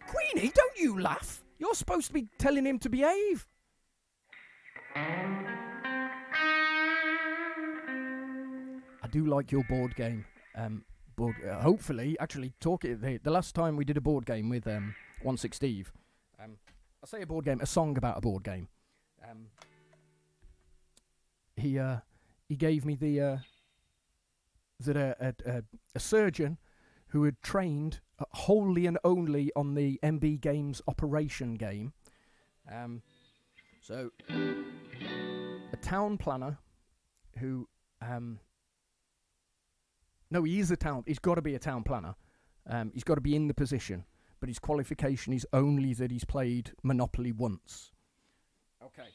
Queenie, don't you laugh. You're supposed to be telling him to behave. I do like your board game. Hopefully, actually, the last time we did a board game with 16 Steve, I say a board game, a song about a board game. He gave me a surgeon who had trained wholly and only on the MB Games Operation game. So a town planner who no, he is he's got to be a town planner. He's got to be in the position, but his qualification is only that he's played Monopoly once. Okay.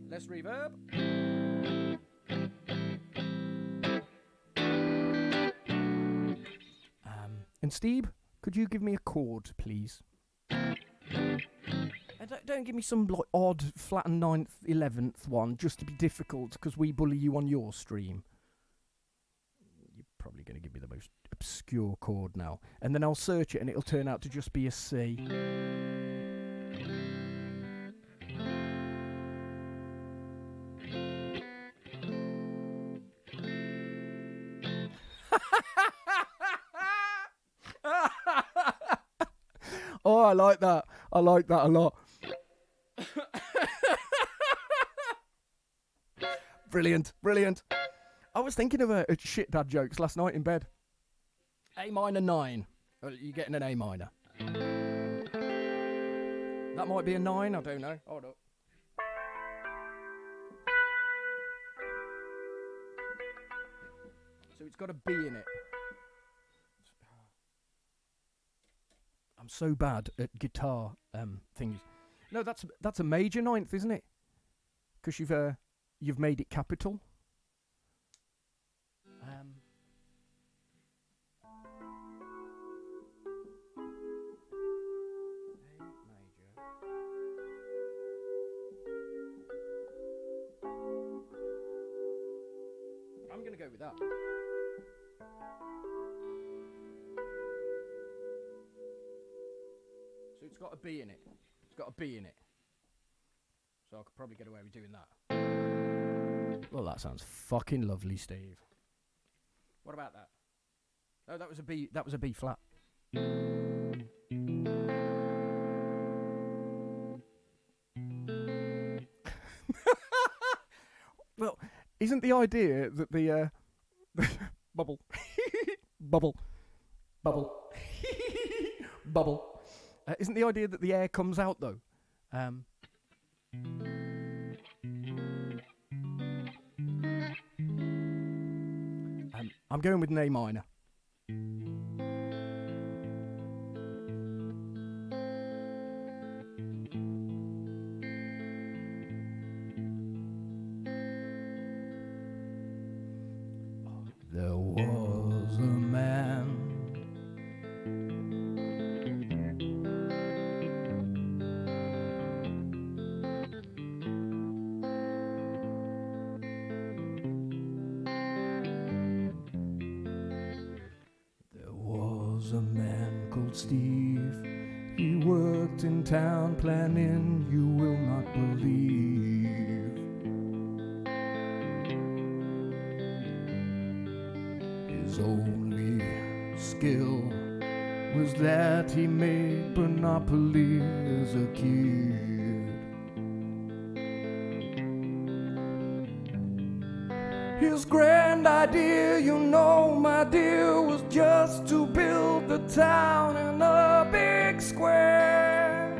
Less reverb. And Steve, could you give me a chord, please? Don't give me some like odd flat and 9th, 11th one just to be difficult because we bully you on your stream. You're probably going to give me the most obscure chord now. And then I'll search it and it'll turn out to just be a C. Oh, I like that. I like that a lot. Brilliant. I was thinking of a shit dad jokes last night in bed. A minor 9. Well, you're getting an A minor. That might be a 9, I don't know. Hold up. So it's got a B in it. I'm so bad at guitar things. No, that's a major 9th, isn't it? Because you've made it capital. I'm gonna go with that. So it's got a B in it. It's got a B in it. So I could probably get away with doing that. Well, that sounds fucking lovely, Steve. What about that? Oh, that was a B. That was a B flat. Well, isn't the idea that the bubble, bubble, bubble, bubble? Isn't the idea that the air comes out though? I'm going with an A minor. There was a man called Steve. He worked in town planning, you will not believe. His only skill was that he made Monopoly as a kid. His grand idea, you know, my dear, was just to build the town in a big square.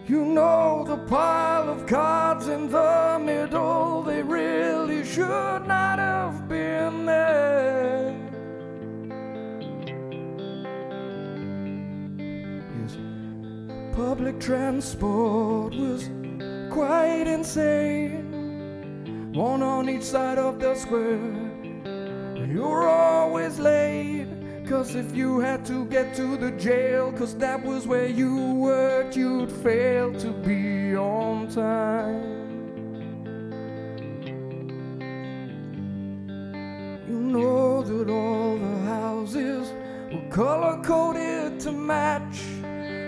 You know, the pile of cards in the middle, they really should not have been there. His public transport was quite insane. One on each side of the square. You're always late, 'cause if you had to get to the jail, 'cause that was where you worked, you'd fail to be on time. You know that all the houses were color-coded to match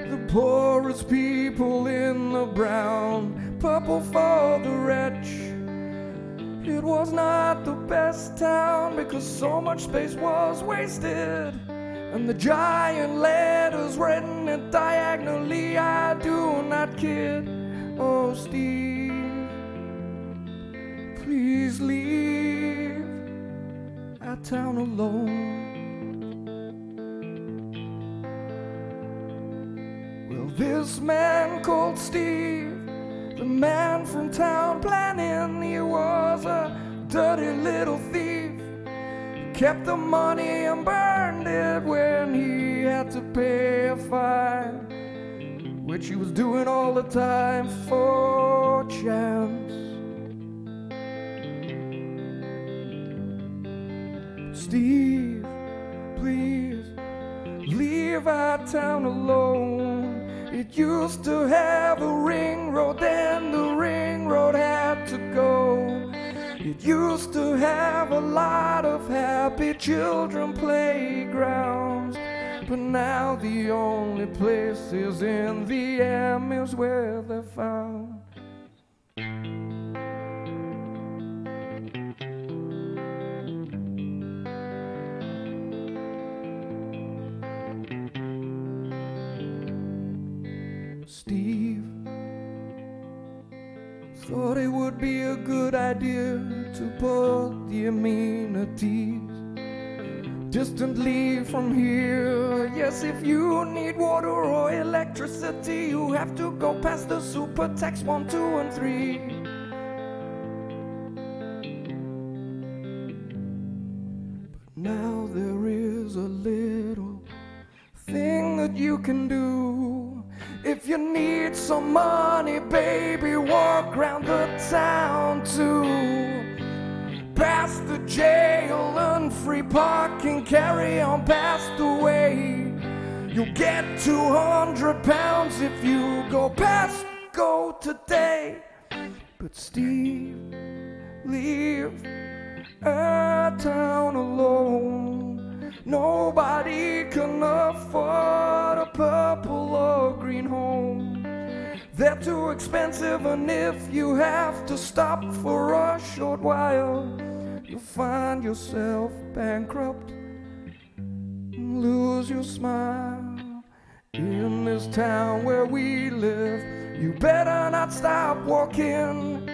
the poorest people in the brown, purple for the wretch. It was not the best town because so much space was wasted, and the giant letters written it diagonally, I do not kid. Oh, Steve, please leave our town alone. Well, this man called Steve, the man from town planning, he was a dirty little thief. He kept the money and burned it when he had to pay a fine, which he was doing all the time for chance. Steve, please leave our town alone. It used to have a ring road, and the ring road had to go. It used to have a lot of happy children playgrounds, but now the only places in the M is where they're found. Steve thought it would be a good idea to put the amenities distantly from here. Yes, if you need water or electricity, you have to go past the super text 1, 2, and 3. But now there is a little thing that you can do. If you need some money, baby, walk round the town too. Past the jail and free parking, carry on past the way. You'll get 200 pounds if you go past, go today. But Steve, leave our town alone. Nobody can afford a purple or green home. They're too expensive, and if you have to stop for a short while, you'll find yourself bankrupt and lose your smile. In this town where we live, you better not stop walking,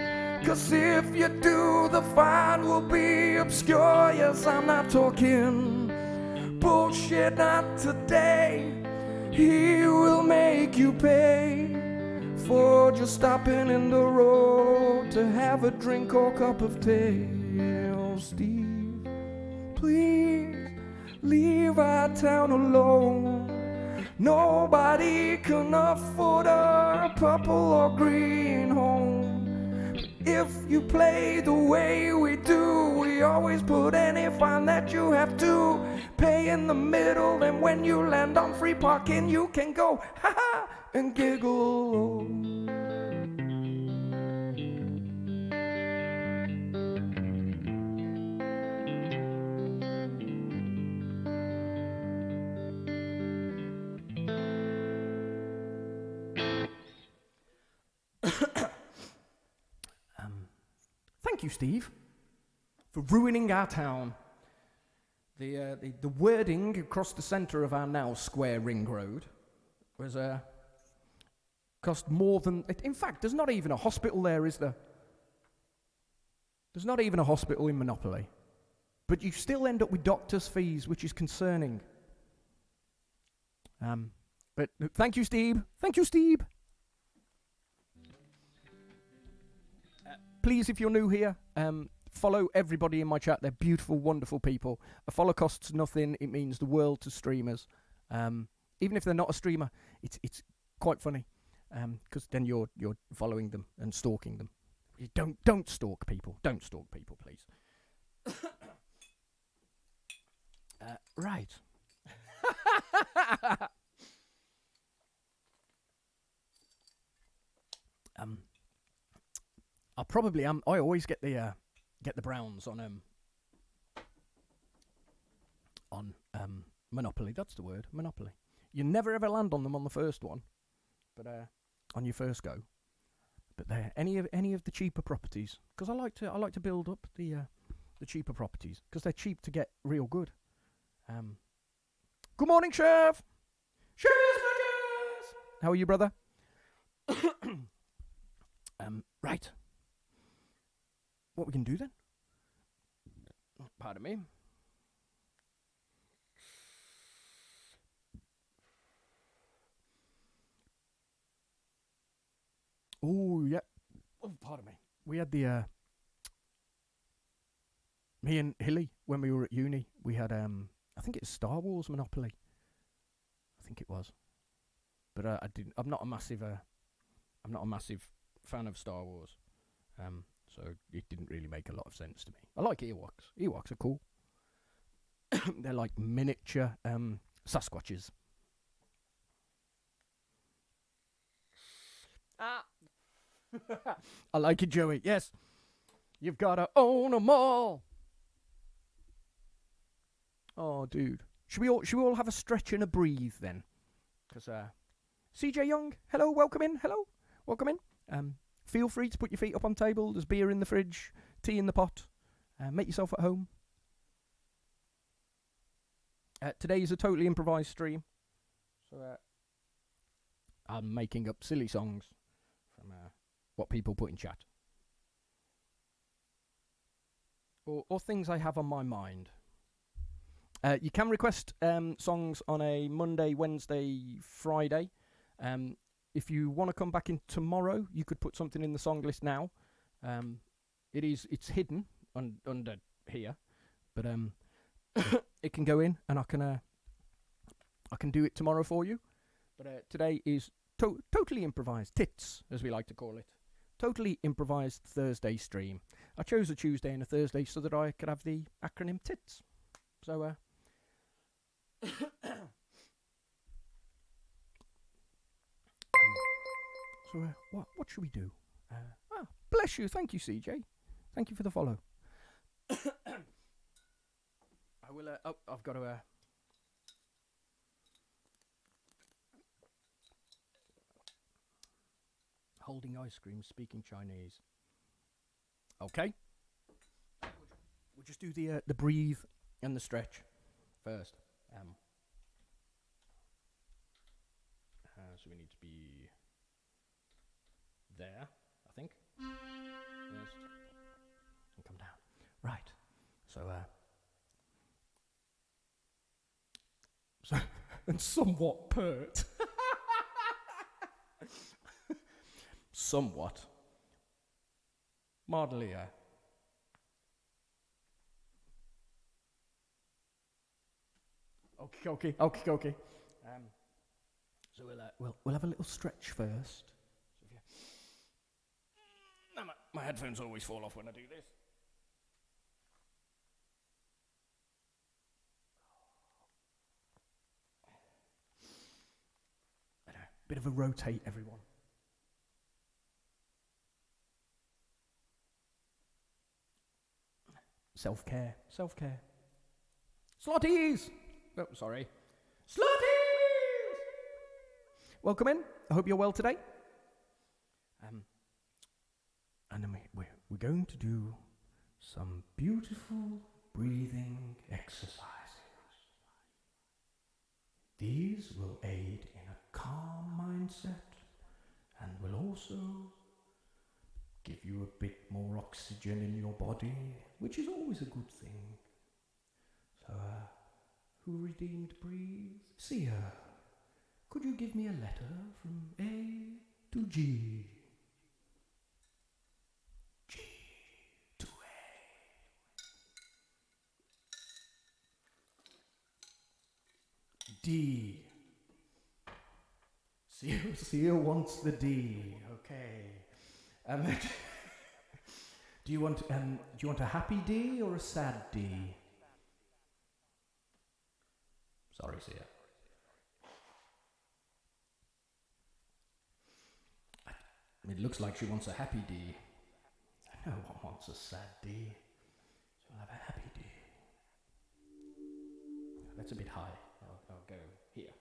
'cause if you do, the fine will be obscure. Yes, I'm not talking bullshit, not today. He will make you pay for just stopping in the road to have a drink or cup of tea. Oh, Steve, please leave our town alone. Nobody can afford a purple or green home. If you play the way we do, we always put any fine that you have to pay in the middle. And when you land on free parking, you can go ha ha and giggle. Thank you, Steve, for ruining our town. The wording across the centre of our now square ring road was cost more than. In fact, there's not even a hospital there, is there? There's not even a hospital in Monopoly, but you still end up with doctors' fees, which is concerning. But thank you, Steve. Thank you, Steve. Please, if you're new here, follow everybody in my chat. They're beautiful, wonderful people. A follow costs nothing. It means the world to streamers. Even if they're not a streamer, it's quite funny, because then you're following them and stalking them. You don't stalk people. Don't stalk people, please. Right. I probably am. I always get the browns on Monopoly. That's the word, Monopoly. You never ever land on them on the first one, but on your first go. But any of the cheaper properties, because I like to build up the cheaper properties, because they're cheap to get real good. Good morning, Chef. Cheers, cheers. How are you, brother? Right. What we can do then? Pardon me. Oh, yeah. Oh, pardon me. We had the me and Hilly, when we were at uni, we had I think it's Star Wars Monopoly. I think it was. But I'm not a massive fan of Star Wars. So it didn't really make a lot of sense to me. I like Ewoks. Ewoks are cool. They're like miniature Sasquatches. I like it, Joey. Yes. You've got to own them all. Oh, dude. Should we all have a stretch and a breathe then? Because CJ Young, hello, welcome in. Hello, welcome in. Feel free to put your feet up on the table. There's beer in the fridge, tea in the pot. Make yourself at home. Today is a totally improvised stream. So I'm making up silly songs from what people put in chat. Or things I have on my mind. You can request songs on a Monday, Wednesday, Friday. If you want to come back in tomorrow, you could put something in the song list now. It's hidden under here, but it can go in, and I can do it tomorrow for you. But today is totally improvised, tits as we like to call it. Totally improvised Thursday stream. I chose a Tuesday and a Thursday so that I could have the acronym tits. So what should we do? Bless bless you. Thank you, CJ. Thank you for the follow. I will. I've got to. Holding ice cream, speaking Chinese. Okay. We'll just do the breathe and the stretch first. So we need to be there, I think. Yes. And come down. Right. So and somewhat pert. Somewhat. Mildly, Okay. So we'll have a little stretch first. No, my headphones always fall off when I do this. I know, bit of a rotate, everyone. Self-care. Slotties! Oh, sorry. Slotties! Welcome in. I hope you're well today. And then we're going to do some beautiful breathing exercises. These will aid in a calm mindset and will also give you a bit more oxygen in your body, which is always a good thing. So, who redeemed breathe? Sia, could you give me a letter from A to G? G to A. D. Sia wants the D. Okay. Do you want a happy D or a sad D? Sorry, Sia. It looks like she wants a happy D. No one wants a sad D. So I'll have a happy D. That's a bit high. I'll go here.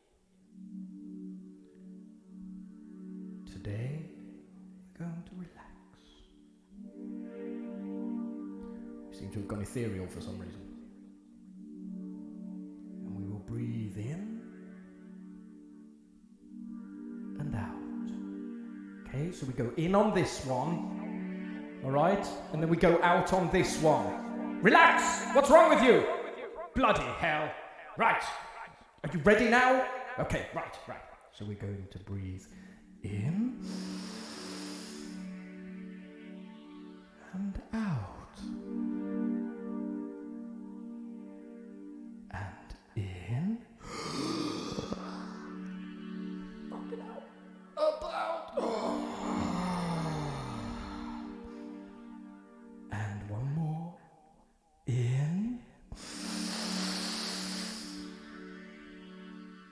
Today, we're going to relax. You seem to have gone ethereal for some reason. And we will breathe in and out. Okay, so we go in on this one, all right? And then we go out on this one. Relax! What's wrong with you? Bloody hell. Right. Are you ready now? Okay, right. So we're going to breathe in and out. And in. Up and out. Up, out. And one more. In.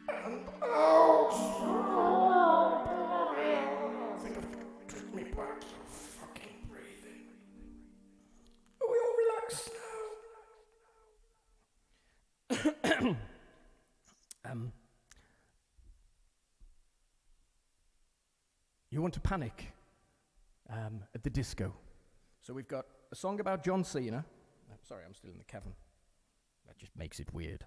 And out. I think I've tricked me back to fucking breathing. Are we all relaxed now? You want to panic at the disco. So we've got a song about John Cena. Sorry, I'm still in the cavern. That just makes it weird.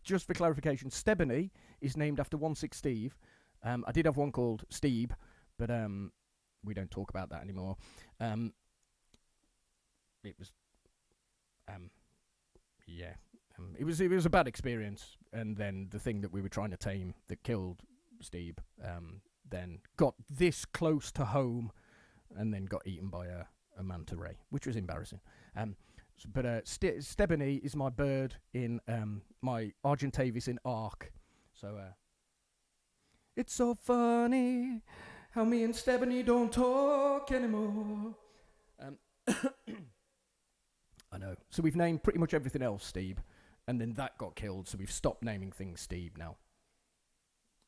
Just for clarification, Stebony is named after 16 Steve. I did have one called Steve, but we don't talk about that anymore. It was, it was a bad experience, and then the thing that we were trying to tame that killed Steve, then got this close to home, and then got eaten by a manta ray, which was embarrassing. But Stebony is my bird in my Argentavis in Arc. So it's so funny how me and Stebony don't talk anymore. I know. So we've named pretty much everything else Steve, and then that got killed, so we've stopped naming things Steve now.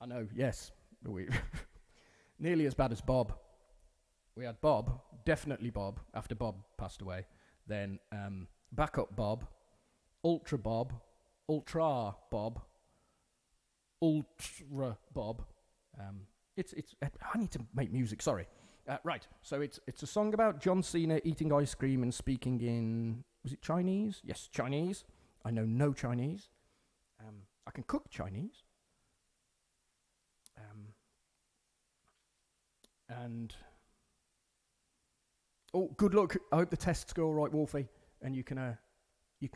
I know, yes. We nearly as bad as Bob. We had Bob, definitely Bob, after Bob passed away. Then Backup Bob, Ultra Bob, Ultra Bob, Ultra Bob. It's. I need to make music. Sorry. Right. So it's a song about John Cena eating ice cream and speaking in, was it Chinese? Yes, Chinese. I know no Chinese. I can cook Chinese. And oh, good luck. I hope the tests go all right, Wolfie, and you can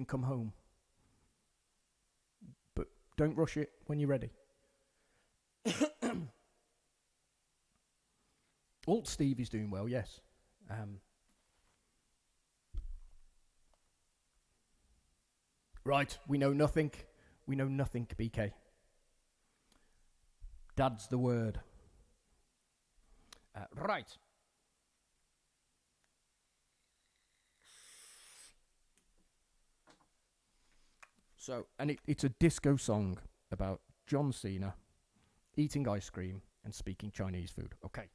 come home. But don't rush it when you're ready. Alt Steve is doing well, yes. Right, we know nothing. We know nothing, BK. Dad's the word. Right. So, and it's a disco song about John Cena eating ice cream and speaking Chinese food. Okay.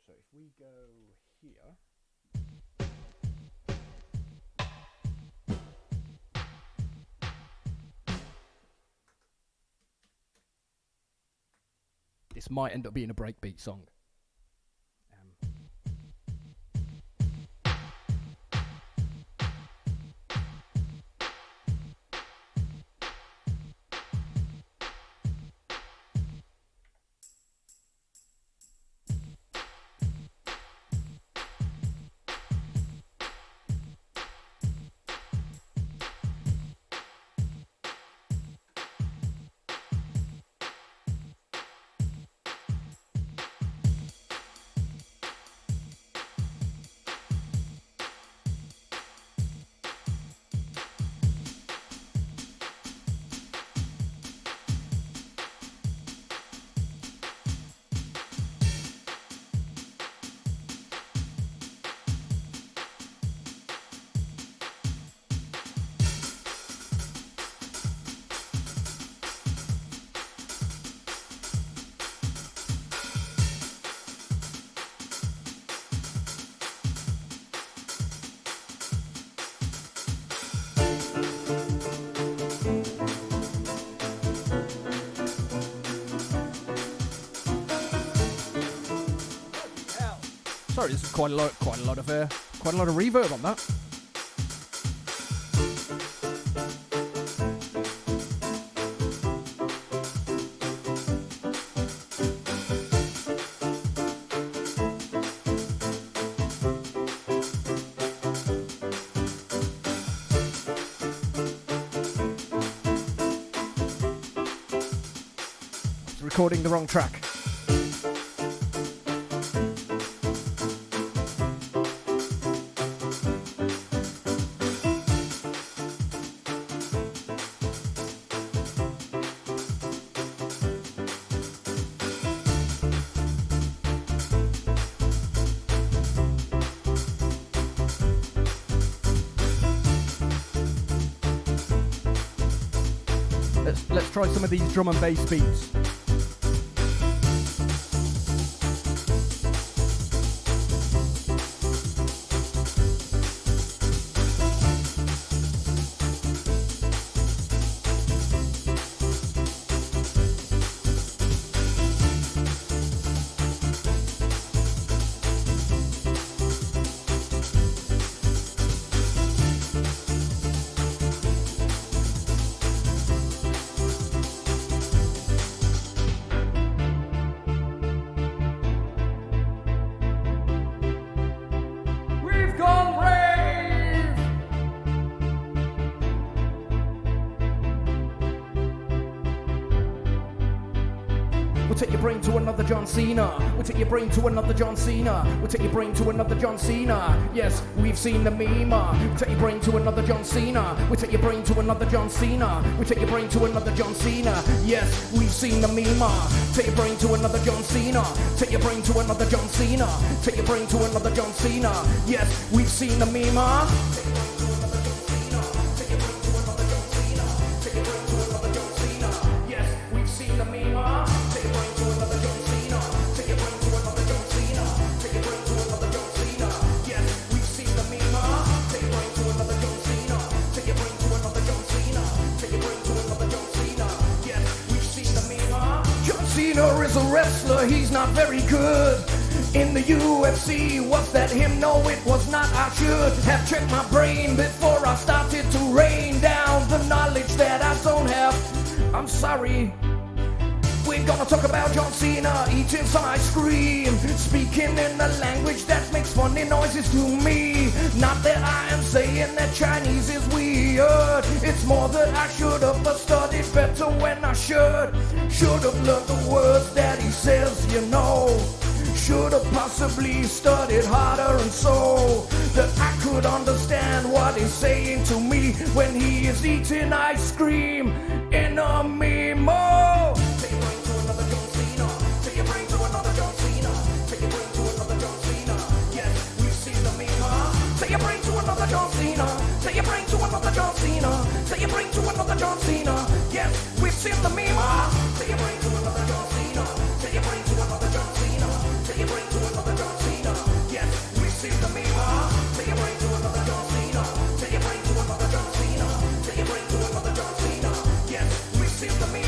So if we go here. This might end up being a breakbeat song. Sorry, this is quite a lot of reverb on that. It's recording the wrong track. Let's try some of these drum and bass beats. We'll take your brain to another John Cena. We'll take your brain to another John Cena. We'll take your brain to another John Cena. Yes, we've seen the meme. We'll take your brain to another John Cena. We'll take your brain to another John Cena. We'll take your brain to another John Cena. Yes, we've seen the meme. Take your brain to another John Cena. Take your brain to another John Cena. Take your brain to another John Cena. Yes, we've seen the meme. Take your brain to another John Cena. Take your brain to another John Cena. Yes,
is a wrestler, he's not very good. In the UFC, was that him? No, it was not. I should have checked my brain before I started to rain down the knowledge that I don't have. I'm sorry. We're gonna talk about John Cena eating some ice cream, speaking in a language that makes funny noises to me. Not that I am saying that Chinese is weird, it's more that I should have studied better when I should have learned the words that he says, you know. Should have possibly studied harder, and so that I could understand what he's saying to me when he is eating ice cream in a memo. Take your brain to another John Cena. Take your brain to another John Cena. Take your brain to another John Cena. Yes, we've seen the meme. Take your brain to another John Cena. Take your brain to another John Cena. Take your brain to another John Cena. Yes, we've seen the meme. Take your brain to another John Cena. Take your brain to another John Cena. Take your brain to another John Cena. Yes, we've seen the meme. Take your brain to another John Cena. Take your brain to another John Cena. Take your brain to another John Cena. Yes, we've seen the meme.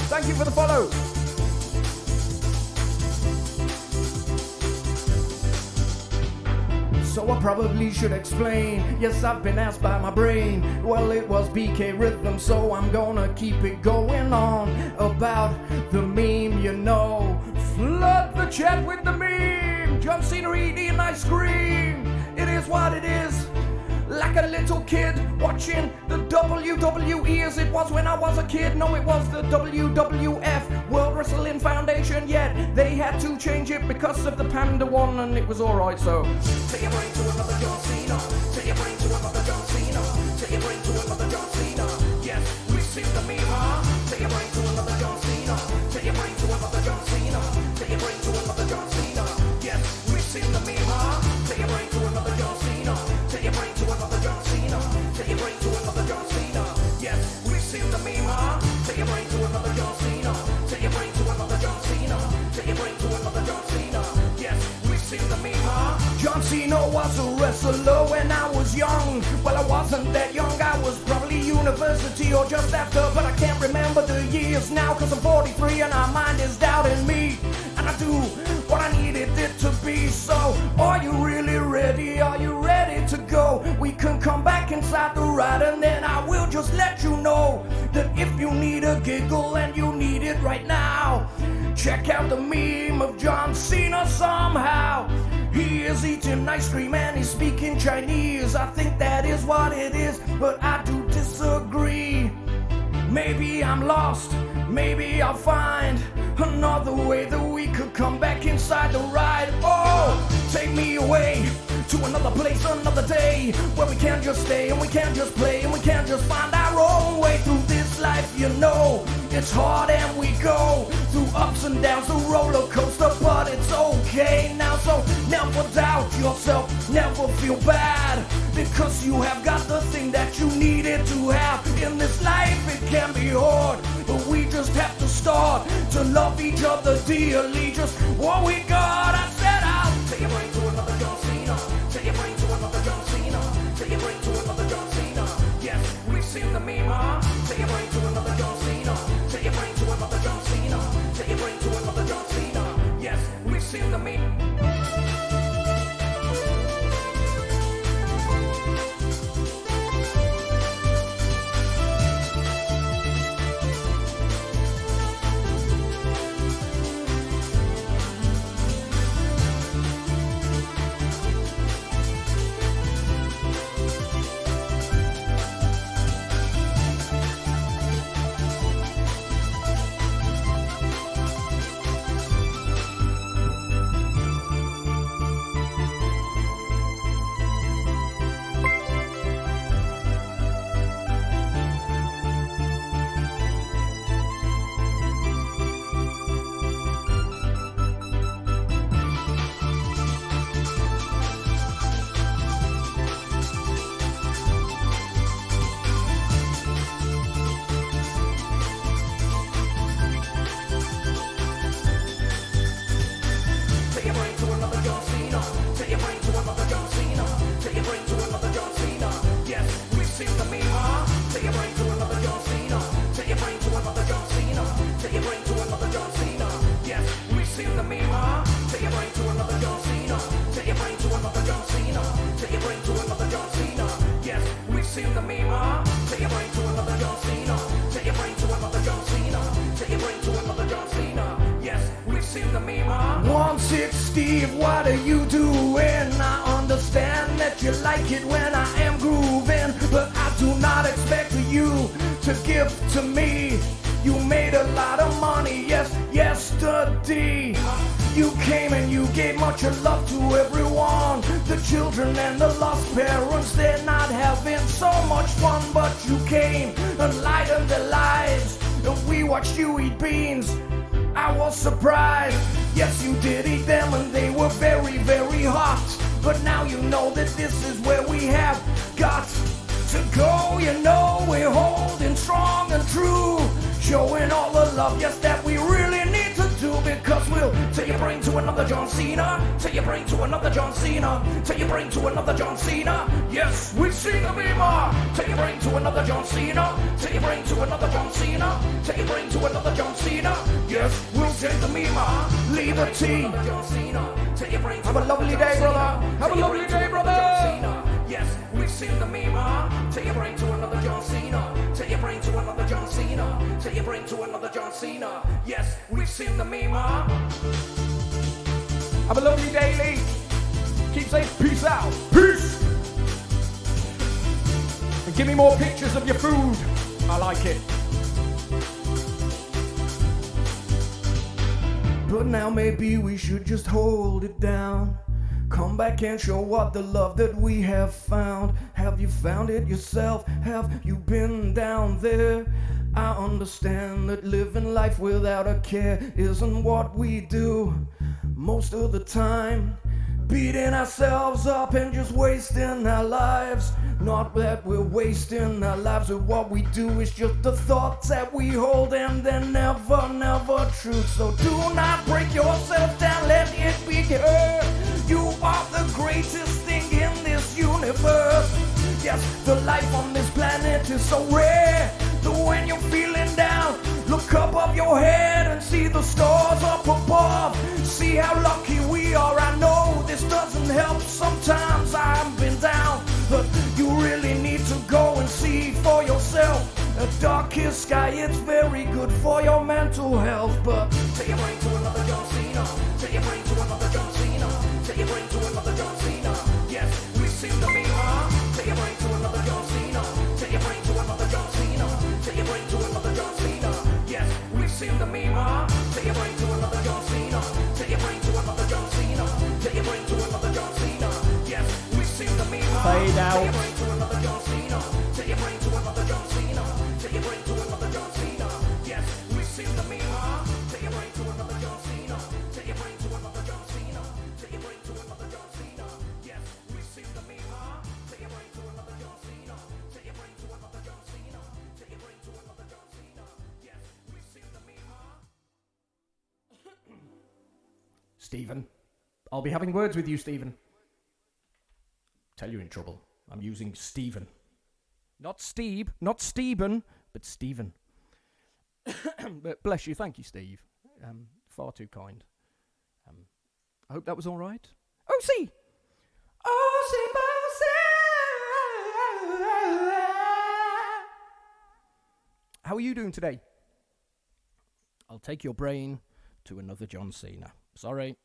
Thank you for the follow. So I probably should explain. Yes, I've been asked by my brain. Well, it was BK Rhythm, so I'm gonna keep it going on about the meme, you know. Flood the chat with the meme. John Cena eating ice cream. It is what it is. Like a little kid watching the WWE as it was when I was a kid. No, it was the WWF, World Wrestling Foundation. Yet they had to change it because of the Panda one, and it was alright, so.
Take your brain to another John Cena. Take your brain to another John Cena. Take your brain to another John Cena. Yes, we've seen the meme. Take your brain to another John Cena. Take your brain to another John Cena. Take your brain to another John Cena. Yes, we've seen the meme. Take your brain to another John Cena. Take your brain to another John Cena. Take your brain to another John Cena. Yes, we've seen the meme. Take your brain to another John Cena. Take your brain to another John Cena. Take your brain to another John Cena. Yes, we've seen the meme.
John Cena was a wrestler when I was young. Well, I wasn't that young, I was probably university or just after, but I can't remember the years now, cause I'm 43 and our mind is doubting me. And I do what I needed it to be. So, are you really ready? Are you ready to go? We can come back inside the ride, and then I will just let you know that if you need a giggle and you need it right now, check out the meme of John Cena somehow. He is eating ice cream and he's speaking Chinese. I think that is what it is, but I do
Maybe I'm lost, maybe I'll find another way that we could come back inside the ride. Oh, take me away to another place, another day, where we can't just stay and we can't just play and we can't just find our own way through this life. You know, it's hard and we go through ups and downs, the roller coaster, but it's okay now. So never doubt yourself, never feel bad, because you have got the thing that you needed to have. In this life it can be hard, but we just have to start to love each other dearly. Just what we got. I said I'll take your brain to another John Cena. Take your brain to another John Cena. Take your brain to another John Cena. Yes, we've seen the meme, huh? Take your brain to another John Cena. Take your brain to another John Cena. Take your brain to another John Cena. Yes, we've seen the meme. Steve, what are you doing? I understand that you like it when I am grooving, but I do not expect you to give to me. You made a lot of money, yes, yesterday. You came and you gave much of love to everyone. The children and the lost parents, they're not having so much fun, but you came and lightened their lives. And we watched you eat beans. I was surprised. Yes, you did eat them and they were very, very hot. But now you know that this is where we have got to go. You know we're holding strong and true, showing all the love, yes, that we really need to do. Because we'll take your brain to another John Cena. Take your brain to another John Cena. Take your brain to another John Cena. Yes, we've seen the meme. Take your brain to another John Cena. Take your brain to another John Cena. Take your brain to another John Cena. Yes, we'll take the meme. Liberty. Have a lovely day, brother. Have a lovely day, brother. Yes, we've seen the meme. Take your brain to another John Cena. Take your brain to another John Cena. Take your brain to another John Cena. Yes, we've seen the meme.
Have a lovely day, Lee. Keep safe. Peace out. Peace. And give me more pictures of your food. I like it.
But now maybe we should just hold it down. Come back and show what the love that we have found. Have you found it yourself? Have you been down there? I understand that living life without a care isn't what we do most of the time. Beating ourselves up and just wasting our lives. Not that we're wasting our lives with what we do, it's just the thoughts that we hold and they're never, never true. So do not break yourself down, let it be heard. You are the greatest thing in this universe. Yes, the life on this planet is so rare that when you're feeling down, look up of your head and see the stars up above. See how lucky we are. I know this doesn't help. Sometimes I've been down, but you really need to go and see for yourself. The darkest sky, it's very good for your mental health. But take your brain to another John Cena. Take your brain to another John Cena. Take your brain to another John Cena. Yes, we've seen the meme. Take your brain to another John Cena. Take your brain to another John Cena. Take your brain to another
fade out. Stephen. I'll be having words with you, Stephen. Tell you're in trouble. I'm using Stephen. Not Steve, not Stephen, but Stephen. But bless you, thank you, Steve. Far too kind. I hope that was all right. OC! How are you doing today? I'll take your brain to another John Cena. Sorry,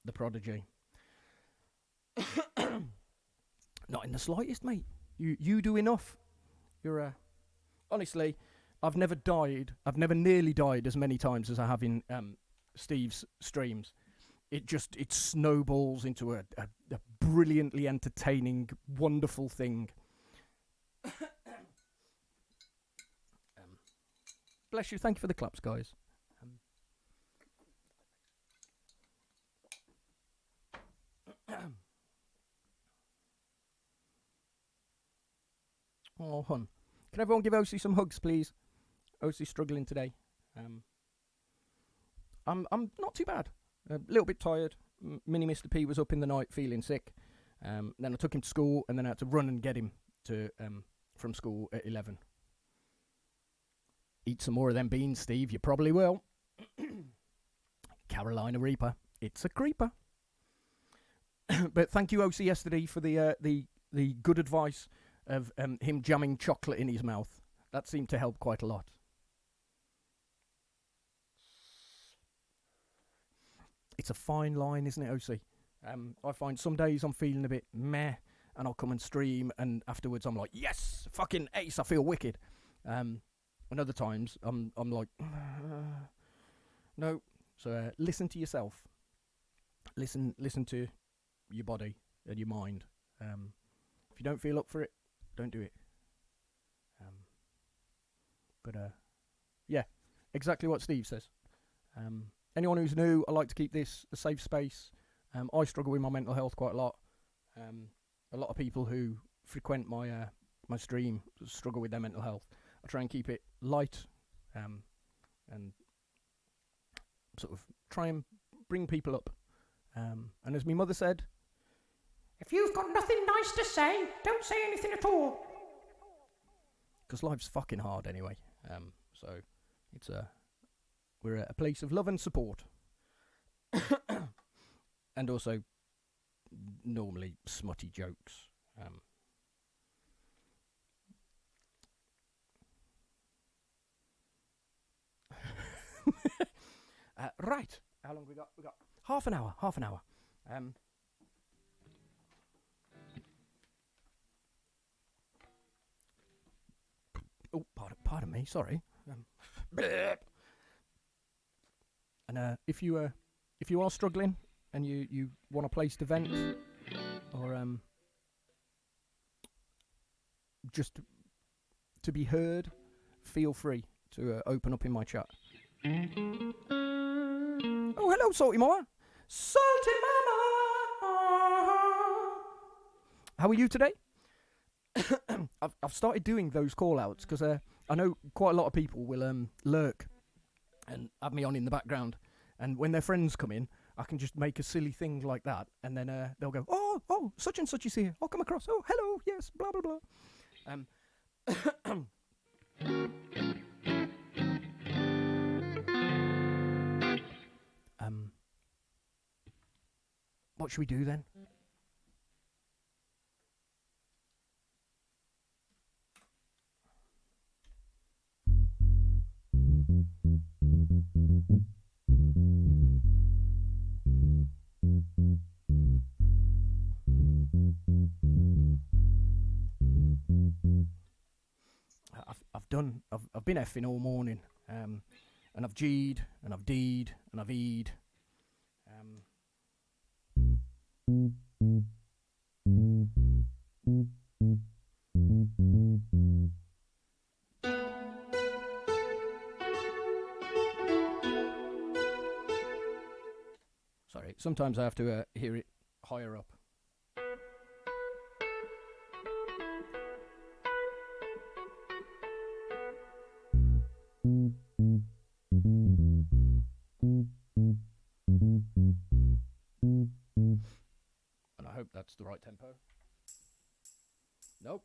the prodigy. Not in the slightest, mate. You do enough. You're honestly, I've never nearly died as many times as I have in Steve's streams. It snowballs into a brilliantly entertaining, wonderful thing. Bless you. Thank you for the claps, guys. Oh, hon. Can everyone give OC some hugs, please? OC's struggling today. I'm not too bad. A little bit tired. Mini Mr. P was up in the night feeling sick. Then I took him to school, and then I had to run and get him to from school at 11. Eat some more of them beans, Steve. You probably will. Carolina Reaper. It's a creeper. But thank you, OC, yesterday for the good advice of him jamming chocolate in his mouth. That seemed to help quite a lot. It's a fine line, isn't it, OC? I find some days I'm feeling a bit meh, and I'll come and stream, and afterwards I'm like, yes, fucking ace, I feel wicked. And other times I'm like, no. So listen to yourself. Listen to your body and your mind. If you don't feel up for it, don't do it. Yeah, exactly what Steve says. Anyone who's new, I like to keep this a safe space. I struggle with my mental health quite a lot. A lot of people who frequent my my stream struggle with their mental health. I try and keep it light, and sort of try and bring people up. And as my mother said,
If you've got nothing nice to say, don't say anything at all.
because life's fucking hard anyway. So it's we're a place of love and support, and also normally smutty jokes. Right, how long we got? We got half an hour. Oh, pardon me. Sorry. And if you are struggling and you want a place to vent, or just to be heard, feel free to open up in my chat. Oh, hello, Salty Mama. Salty Mama. How are you today? I've started doing those call-outs because I know quite a lot of people will lurk and have me on in the background. And when their friends come in, I can just make a silly thing like that. And then they'll go, oh, such and such is here. I'll come across. Oh, hello, yes, blah, blah, blah. What should we do then? I've been effing all morning, and I've G'd, and I've D'd, and I've E'd. sometimes I have to hear it higher up. And I hope that's the right tempo. Nope.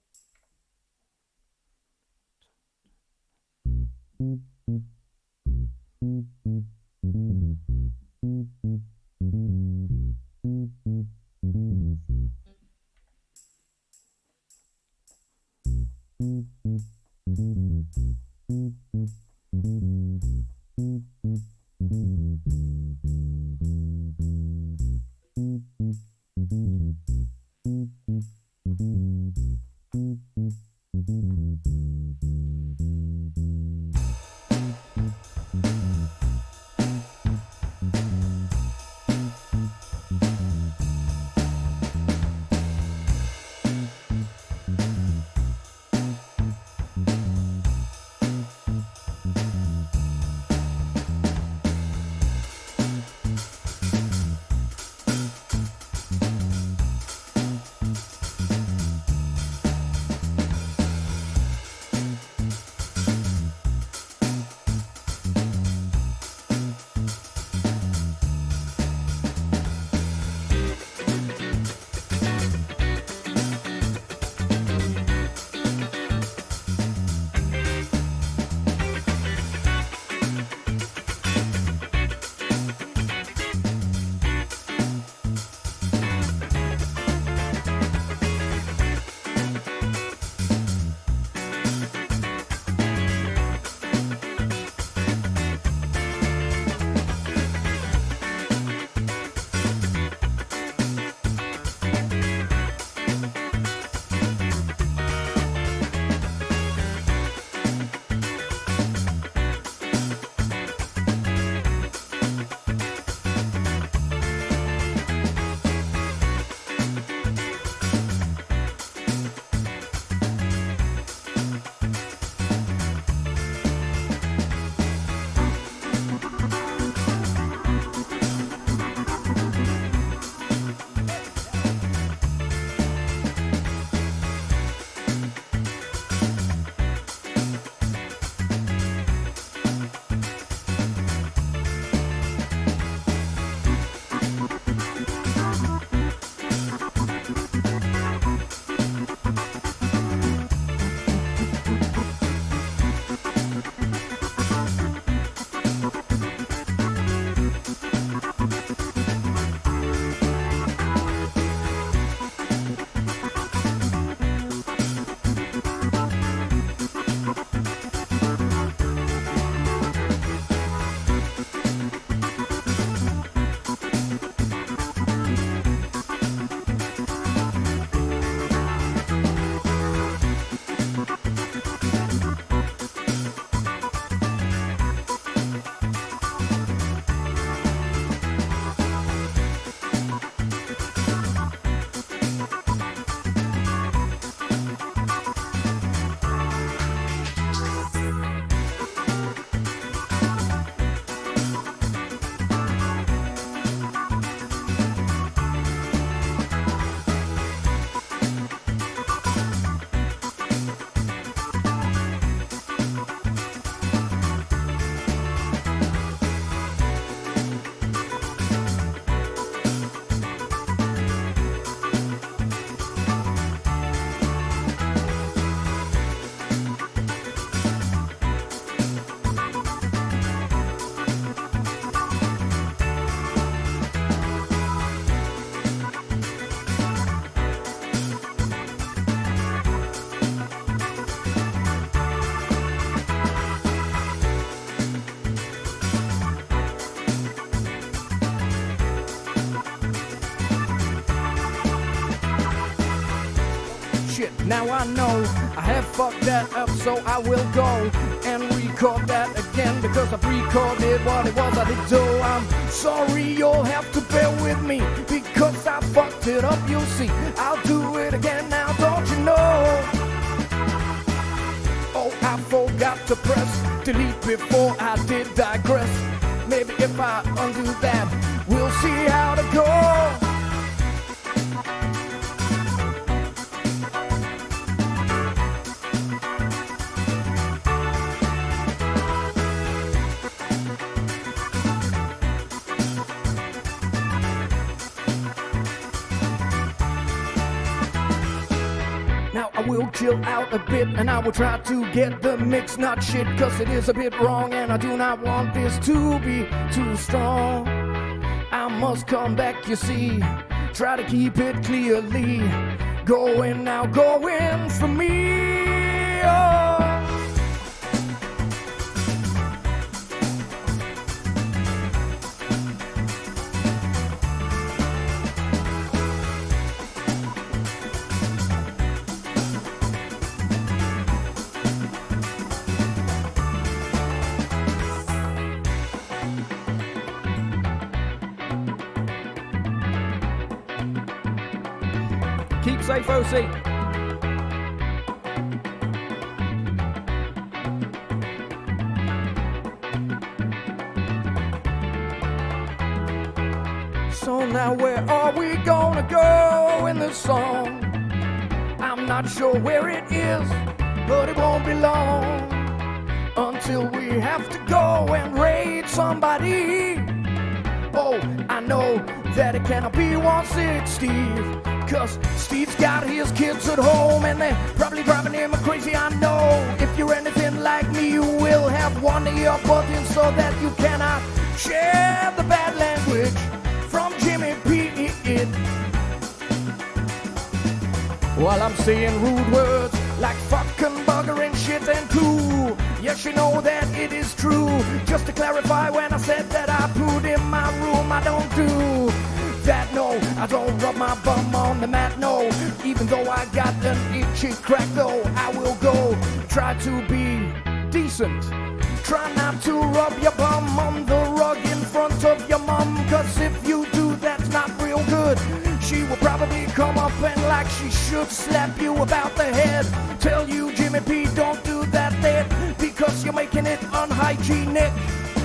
Now I know I have fucked that up, so I will go and record that again, because I've recorded what it was I did do. I'm sorry, you'll have to bear with me, because I fucked it up, you'll see. I'll do it again now, don't you know? Oh, I forgot to press delete before I did digress. Maybe if I undo that, we'll see how to go. Now I will chill out a bit and I will try to get the mix not shit, cause it is a bit wrong and I do not want this to be too strong. I must come back, you see, try to keep it clearly going, now going for me. Oh. Keep safe, OC. So now where are we gonna go in this song? I'm not sure where it is, but it won't be long until we have to go and raid somebody. Oh, I know that it cannot be 160, cause Steve's got his kids at home and they're probably driving him crazy. I know if you're anything like me, you will have one of your buttons so that you cannot share the bad language from Jimmy P. While I'm saying rude words like fucking bugger and shit and poo, yes, you know that it is true. Just to clarify, when I said that I pooed in my room, I don't do that, no. I don't rub my bum on the mat, no. Even though I got an itchy crack, though, I will go try to be decent. Try not to rub your bum on the rug in front of your mom, cause if you do, that's not real good. She will probably come up and like she should slap you about the head. Tell you, Jimmy P, don't do that there, because you're making it unhygienic,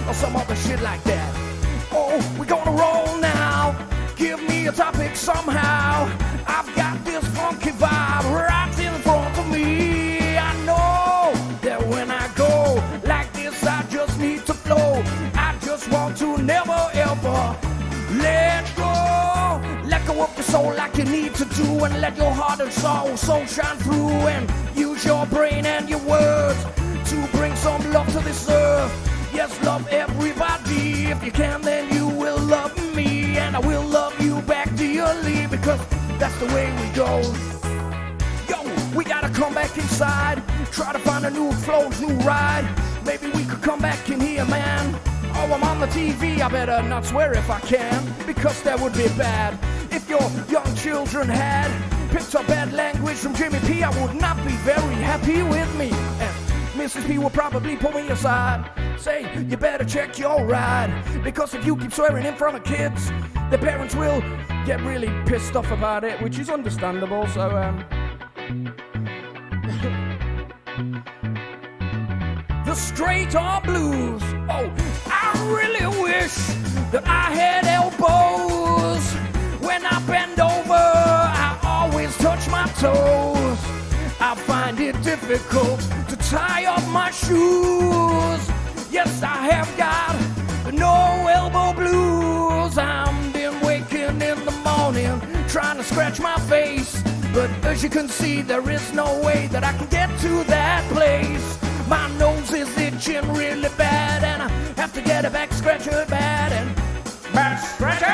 or some other shit like that. Oh, we're gonna roll now. Give me a topic somehow. I've got this funky vibe right in front of me. I know that when I go like this, I just need to flow. I just want to never ever let go. Let go of the soul like you need to do, and let your heart and soul shine through, and use your brain and your words to bring some love to this earth. Yes, love everybody. If you can, then you will love me, and I will love you back dearly, because that's the way we go. Yo, we gotta come back inside, try to find a new flow, new ride. Maybe we could come back in here, man. Oh, I'm on the TV, I better not swear if I can, because that would be bad. If your young children had picked up bad language from Jimmy P, I would not be very happy with me. And Mrs. P will probably pull me aside, say, you better check your ride, because if you keep swearing in front of kids, the parents will get really pissed off about it, which is understandable, so, The straight or blues. Oh, I really wish that I had elbows. When I bend over, I always touch my toes. I find it difficult to tie up my shoes. Yes, I have got no elbow blues. I've been waking in the morning trying to scratch my face, but as you can see, there is no way that I can get to that place. My nose is itching really bad, and I have to get a back scratcher bad and back scratcher.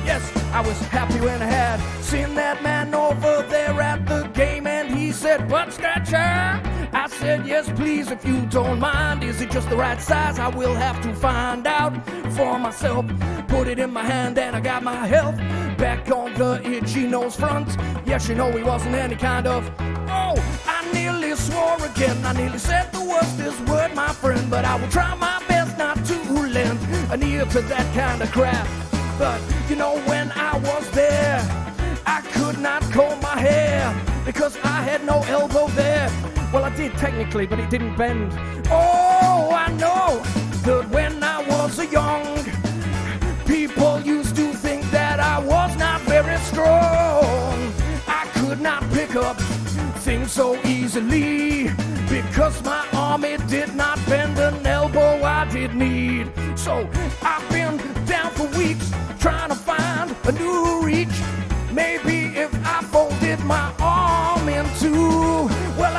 Yes, I was happy when I had seen that man over there at the game, and he said, butt scratcher. I said, yes, please, if you don't mind. Is it just the right size? I will have to find out for myself. Put it in my hand and I got my health back on the itchy nose front. Yes, you know he wasn't any kind of, oh, I nearly swore again. I nearly said the worstest word, my friend, but I will try my best not to lend an ear to that kind of crap. But, you know, when I was there, I could not comb my hair because I had no elbow there. Well, I did technically, but it didn't bend. Oh, I know that when I was young, people used to think that I was not very strong. I could not pick up things so easily because my arm, it did not bend an elbow I did need. So I've been down for weeks trying to find a new reach. Maybe if I folded my arm in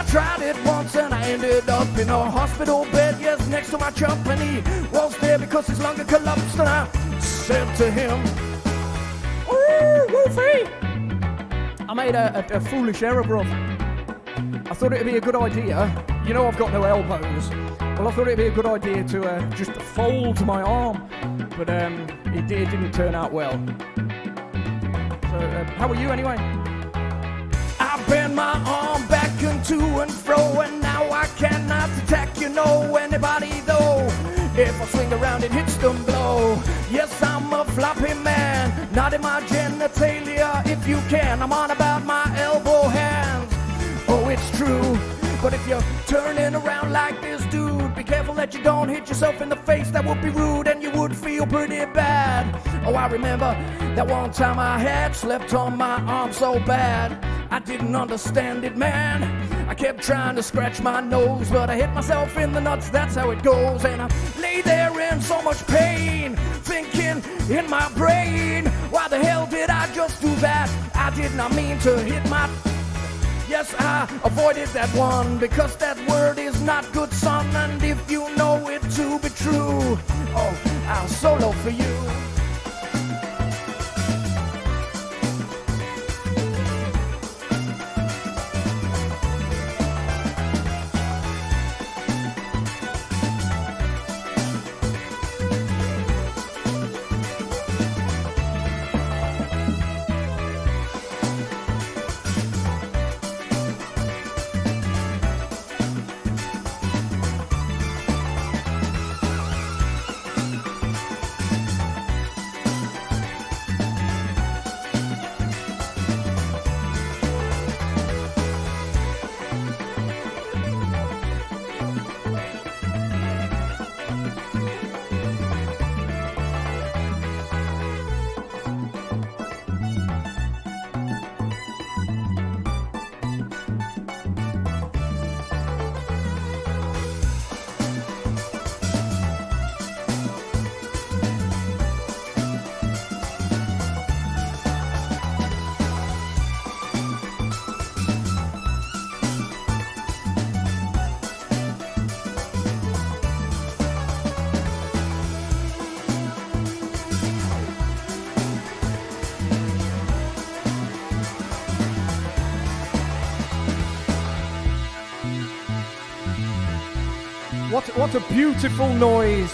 tried it once and I ended up in a hospital bed, yes, next to my chump, and he was there because his lung had collapsed, and I said to him, "Ooh, Wolfie!" I made a foolish error, bruv. I thought it'd be a good idea. You know I've got no elbows. Well, I thought it'd be a good idea to just fold my arm, but it didn't turn out well. So, how are you anyway?
I bend my arm back and to and fro, and now I cannot attack, anybody though. If I swing around, it hits them blow. Yes, I'm a floppy man, not in my genitalia, if you can. I'm on about my elbow hands. Oh, it's true. But if you're turning around like this, dude, be careful that you don't hit yourself in the face. That would be rude and you would feel pretty bad. Oh, I remember that one time I had slept on my arm so bad. I didn't understand it, man. I kept trying to scratch my nose, but I hit myself in the nuts, that's how it goes. And I lay there in so much pain, thinking in my brain, why the hell did I just do that? I did not mean to hit my... Yes, I avoided that one, because that word is not good, son. And if you know it to be true, oh, I'll solo for you. What a beautiful noise.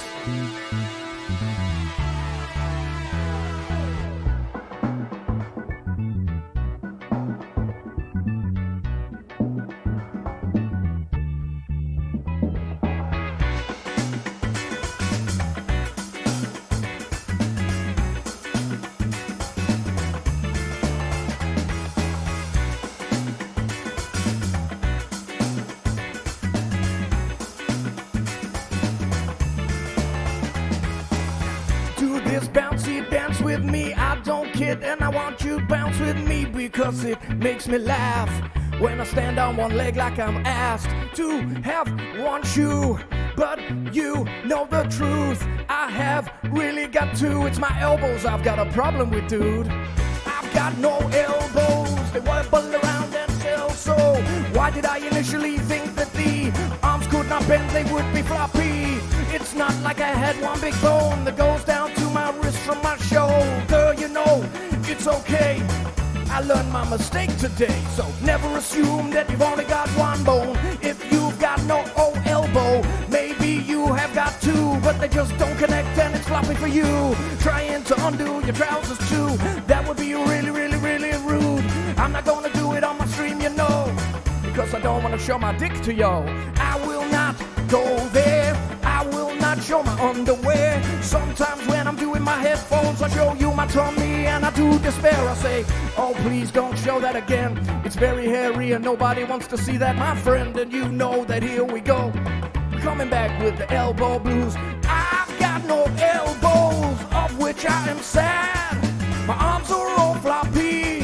And I want you to bounce with me because it makes me laugh when I stand on one leg like I'm asked to have one shoe. But you know the truth, I have really got two. It's my elbows I've got a problem with, dude. I've got no elbows, they wobble around themselves. So why did I initially think that the arms could not bend, they would be floppy? It's not like I had one big bone that goes down to my wrist from my shoulder. It's okay, I learned my mistake today. So never assume that you've only got one bone. If you've got no elbow, maybe you have got two, but they just don't connect and it's floppy for you. Trying to undo your trousers too, that would be really, really, really rude. I'm not gonna do it on my stream, because I don't want to show my dick to y'all. I will not go there, I will not show my underwear. Sometimes when I'm doing my headphones, I show you my tummy and I do despair. I say, oh please don't show that again. It's very hairy and nobody wants to see that, my friend. And you know that here we go, coming back with the elbow blues. I've got no elbows, of which I am sad. My arms are all floppy,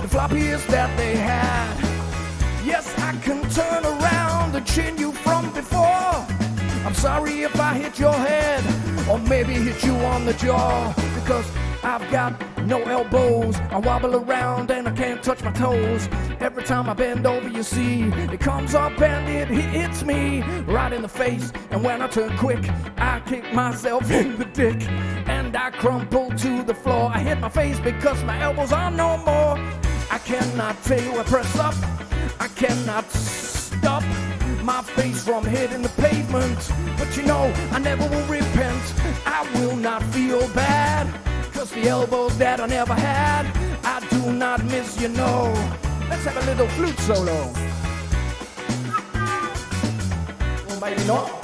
the floppiest that they had. Yes, I can turn around and chin you from before. I'm sorry if I hit your head, or maybe hit you on the jaw, because I've got no elbows. I wobble around and I can't touch my toes. Every time I bend over, you see, it comes up and it hits me right in the face. And when I turn quick, I kick myself in the dick and I crumple to the floor. I hit my face because my elbows are no more. I cannot fail, I press up. I cannot stop my face from hitting the pavement. But you know, I never will repent. I will not feel bad, cause the elbows that I never had, I do not miss, you know. Let's have a little flute solo. Or maybe not.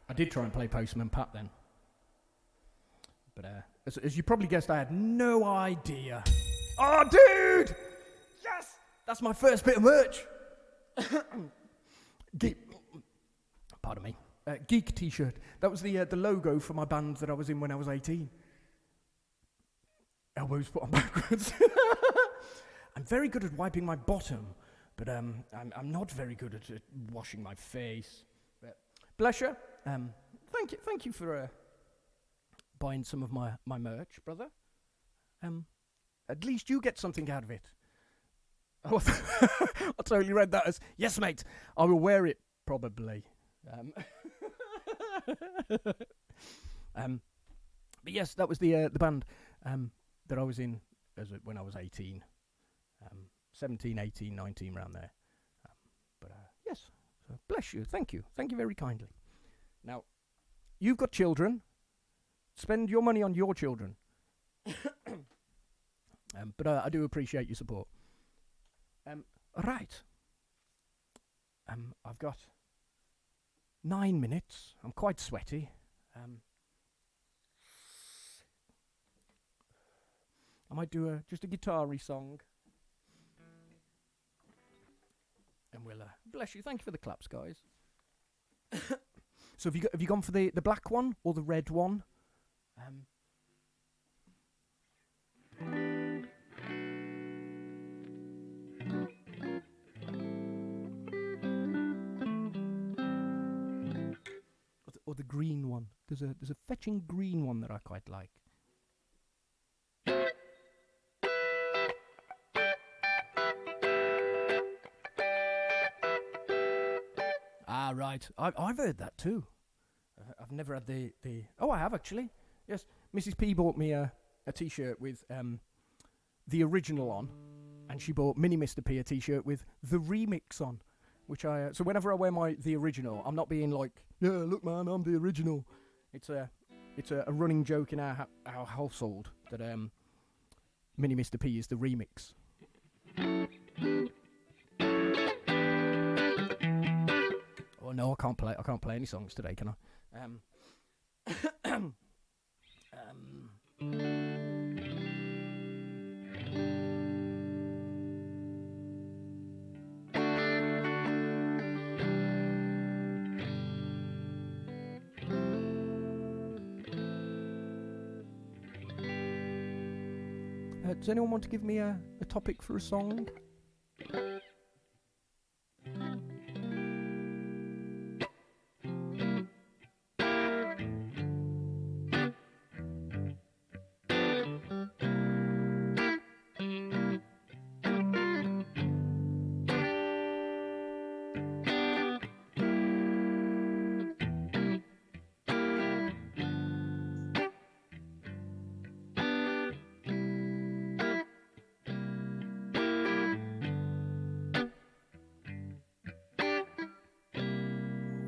I did try and play Postman Pat then. But as you probably guessed, I had no idea. Oh, dude! Yes! That's my first bit of merch. Pardon me. Geek t-shirt. That was the logo for my band that I was in when I was 18. Elbows put on backwards. I'm very good at wiping my bottom, but I'm not very good at washing my face. But bless you. Thank you for buying some of my merch, brother. At least you get something out of it. Oh, I totally read that as, yes, mate, I will wear it, probably. But yes, that was the band that I was in when I was 18. 17, 18, 19, around there. Yes, so bless you. Thank you very kindly. Now, you've got children. Spend your money on your children. But I do appreciate your support. Right. I've got 9 minutes. I'm quite sweaty. I might do just a guitar-y song. And we'll bless you. Thank you for the claps, guys. So have you gone for the black one or the red one? Or the green one. There's a fetching green one that I quite like. Ah, right. I've heard that too. I've never had the... Oh, I have actually. Yes, Mrs. P bought me a T-shirt with the original on, and she bought Mini Mr. P a T-shirt with the remix on, which so whenever I wear the original, I'm not being like, yeah, look man, I'm the original. It's a running joke in our household that Mini Mr. P is the remix. Oh no, I can't play any songs today, can I? Does anyone want to give me a topic for a song?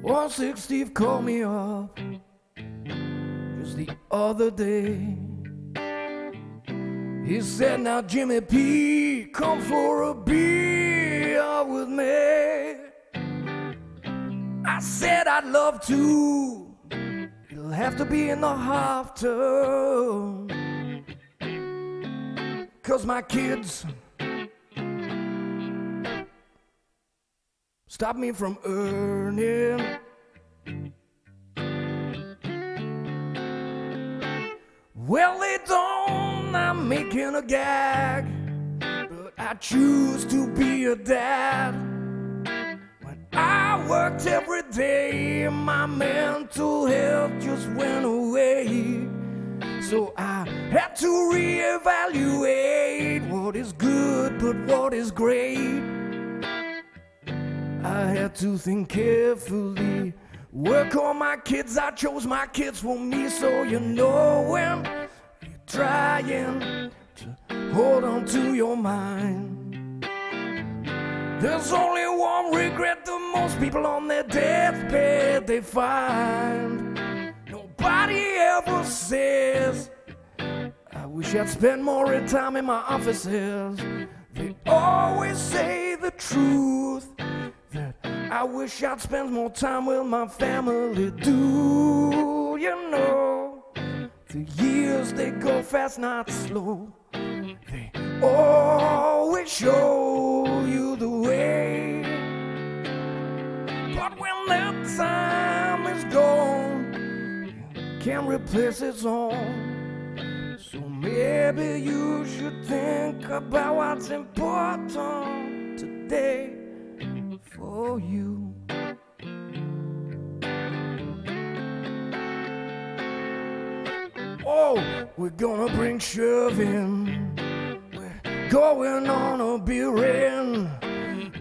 One Six Steve called me up just the other day. He said, now Jimmy P, come for a beer with me. I said I'd love to. It'll have to be in the half term, 'cause my kids stop me from earning. Well, they don't, I'm making a gag, but I choose to be a dad. When I worked every day, my mental health just went away. So I had to reevaluate what is good, but what is great. I had to think carefully, work on my kids, I chose my kids for me. So you know when you're trying to hold on to your mind, there's only one regret that most people on their deathbed they find. Nobody ever says, I wish I'd spend more time in my offices. They always say the truth, that I wish I'd spend more time with my family. Do you know the years they go fast, not slow? They always show you the way. But when that time is gone, you can't replace its own. So maybe you should think about what's important today for you. Oh, we're gonna bring shoving, we're going on a beer in,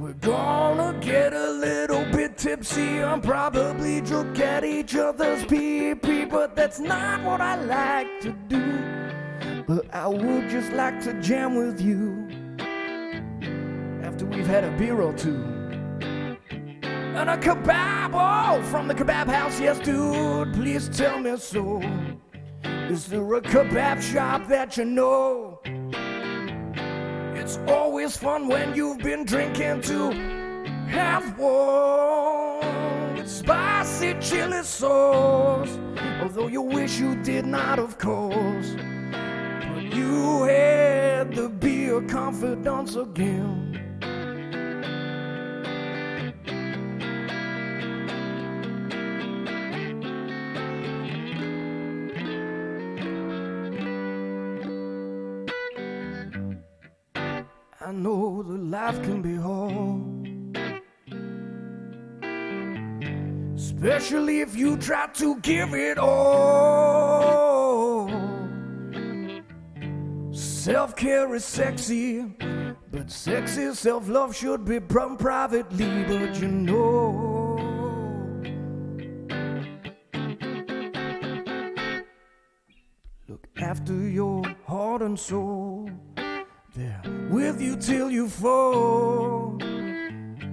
we're gonna get a little bit tipsy and probably drunk at each other's pee-pee, but that's not what I like to do. But I would just like to jam with you after we've had a beer or two. And a kebab, oh, from the kebab house, yes dude, please tell me so. Is there a kebab shop that you know? It's always fun when you've been drinking to have one with spicy chili sauce. Although you wish you did not, of course. But you had the beer confidence again. I know that life can be hard, especially if you try to give it all. Self-care is sexy, but sexy self-love should be done privately. But you know, look after your heart and soul. They're with you till you fall.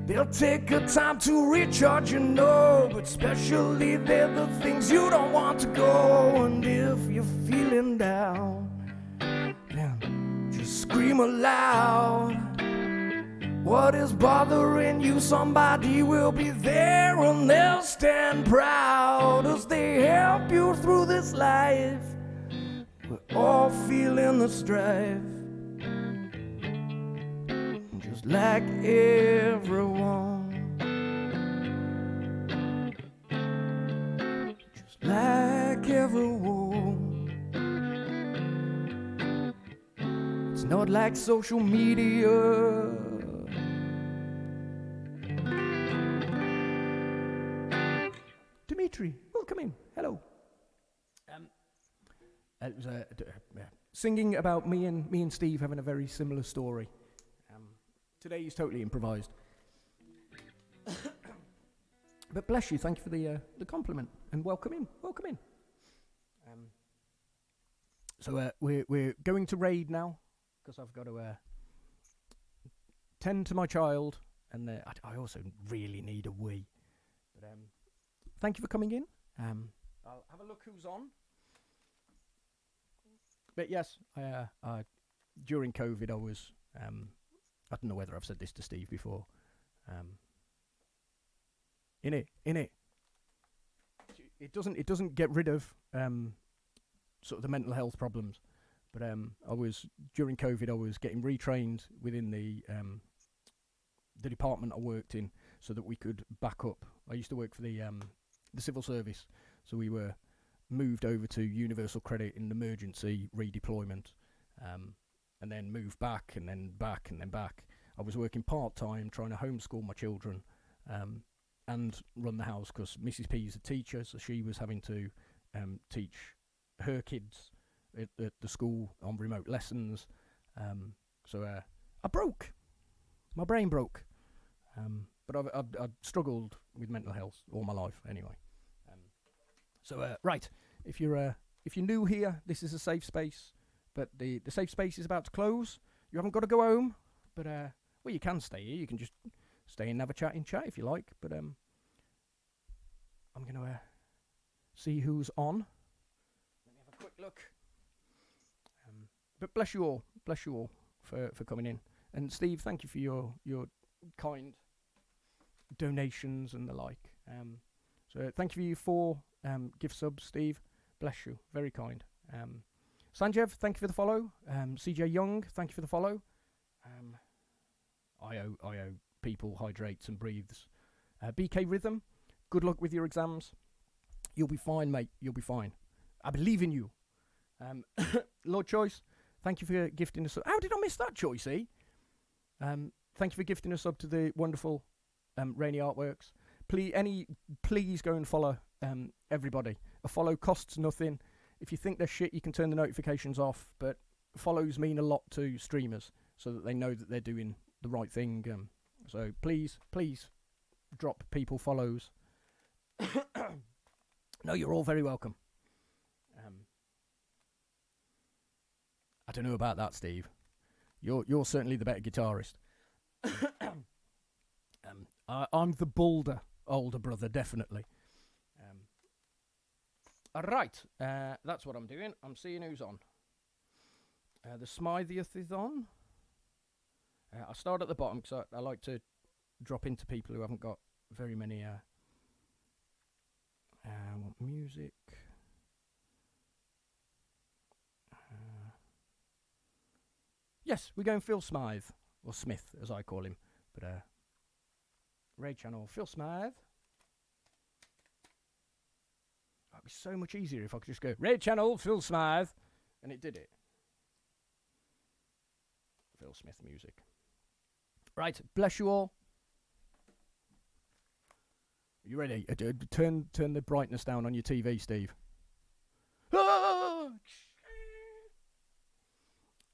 They'll take a time to recharge, you know, but especially they're the things you don't want to go. And if you're feeling down, then just scream aloud. What is bothering you? Somebody will be there and they'll stand proud as they help you through this life. We're all feeling the strife, just like everyone, just like everyone. It's not like social media.
Dimitri, welcome in. Hello. It was singing about me and Steve having a very similar story. Today is totally improvised. But bless you, thank you for the compliment and welcome in. Welcome in. So we're going to raid now because I've got to tend to my child, and I also really need a wee. But thank you for coming in. I'll have a look who's on. But yes, during COVID, I was. I don't know whether I've said this to Steve before. In it, it doesn't get rid of sort of the mental health problems. But during COVID, I was getting retrained within the department I worked in, so that we could back up. I used to work for the civil service, so we were moved over to universal credit in emergency redeployment, and then moved back and then back and then back. I was working part-time trying to homeschool my children and run the house, because Mrs. P is a teacher, so she was having to teach her kids at the school on remote lessons. So I broke. My brain broke. But I've struggled with mental health all my life anyway. So right, if you're new here, this is a safe space, but the safe space is about to close. You haven't got to go home, but well, you can stay here. You can just stay and have a chat if you like. But I'm gonna see who's on. Let me have a quick look. But bless you all for coming in. And Steve, thank you for your kind donations and the like. So thank you for your 4 gift subs, Steve. Bless you, very kind. Sanjeev, thank you for the follow. CJ Young, thank you for the follow. I owe people hydrates and breathes. BK Rhythm, good luck with your exams. You'll be fine, mate. You'll be fine. I believe in you. Lord Choice, thank you for gifting us. How did I miss that, Choicey? Thank you for gifting us up to the wonderful Rainy Artworks. Please go and follow everybody. A follow costs nothing. If you think they're shit, you can turn the notifications off. But follows mean a lot to streamers, so that they know that they're doing the right thing. So please drop people follows. No, you're all very welcome. I don't know about that, Steve. You're certainly the better guitarist. I'm the older brother, definitely. Right, that's what I'm doing. I'm seeing who's on. The Smithieth is on. I'll start at the bottom, because I like to drop into people who haven't got very many music. Yes, we're going Phil Smythe, or Smith, as I call him. But Raid Channel, Phil Smythe. It'd be so much easier if I could just go, Raid Channel, Phil Smythe, and it did it. Phil Smith music. Right, bless you all. You ready? Turn the brightness down on your TV, Steve.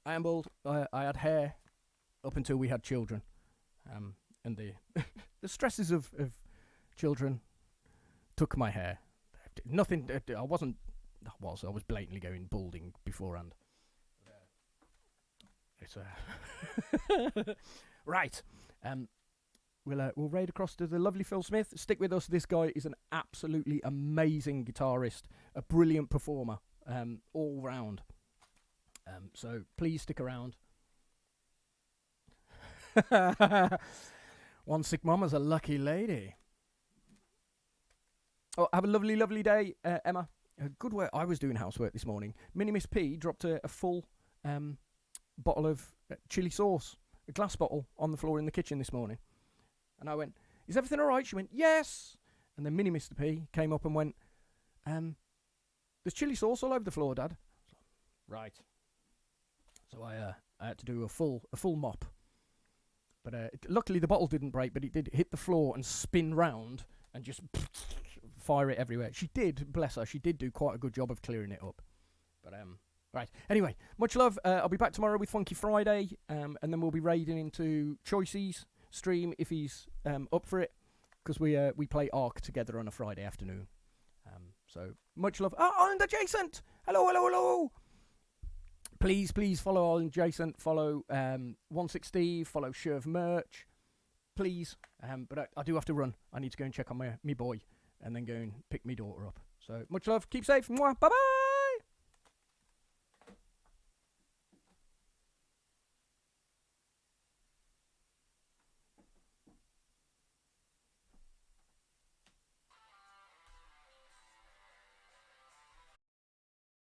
I am bald. I had hair up until we had children. And the the stresses of children took my hair. Nothing. I was blatantly going balding beforehand. It's right. We'll raid across to the lovely Phil Smith. Stick with us. This guy is an absolutely amazing guitarist, a brilliant performer, all round. So please stick around. One sick mama's a lucky lady. Oh, have a lovely, lovely day, Emma. Good work. I was doing housework this morning. Mini Miss P dropped a full bottle of chili sauce, a glass bottle, on the floor in the kitchen this morning. And I went, is everything all right? She went, yes. And then Mini Mr. P came up and went, there's chili sauce all over the floor, Dad. Right. So I had to do a full mop. But luckily the bottle didn't break, but it did hit the floor and spin round and just fire it everywhere. She did, bless her, she did do quite a good job of clearing it up. But right. Anyway, much love. I'll be back tomorrow with Funky Friday, and then we'll be raiding into Choice's stream if he's up for it, because we play Ark together on a Friday afternoon. So much love. Oh, and Adjacent! Hello. Please follow all Adjacent. Follow 16 Steve. Follow Sherv Merch. Please. But I do have to run. I need to go and check on me boy, and then go and pick me daughter up. So much love. Keep safe. Mwah. Bye bye.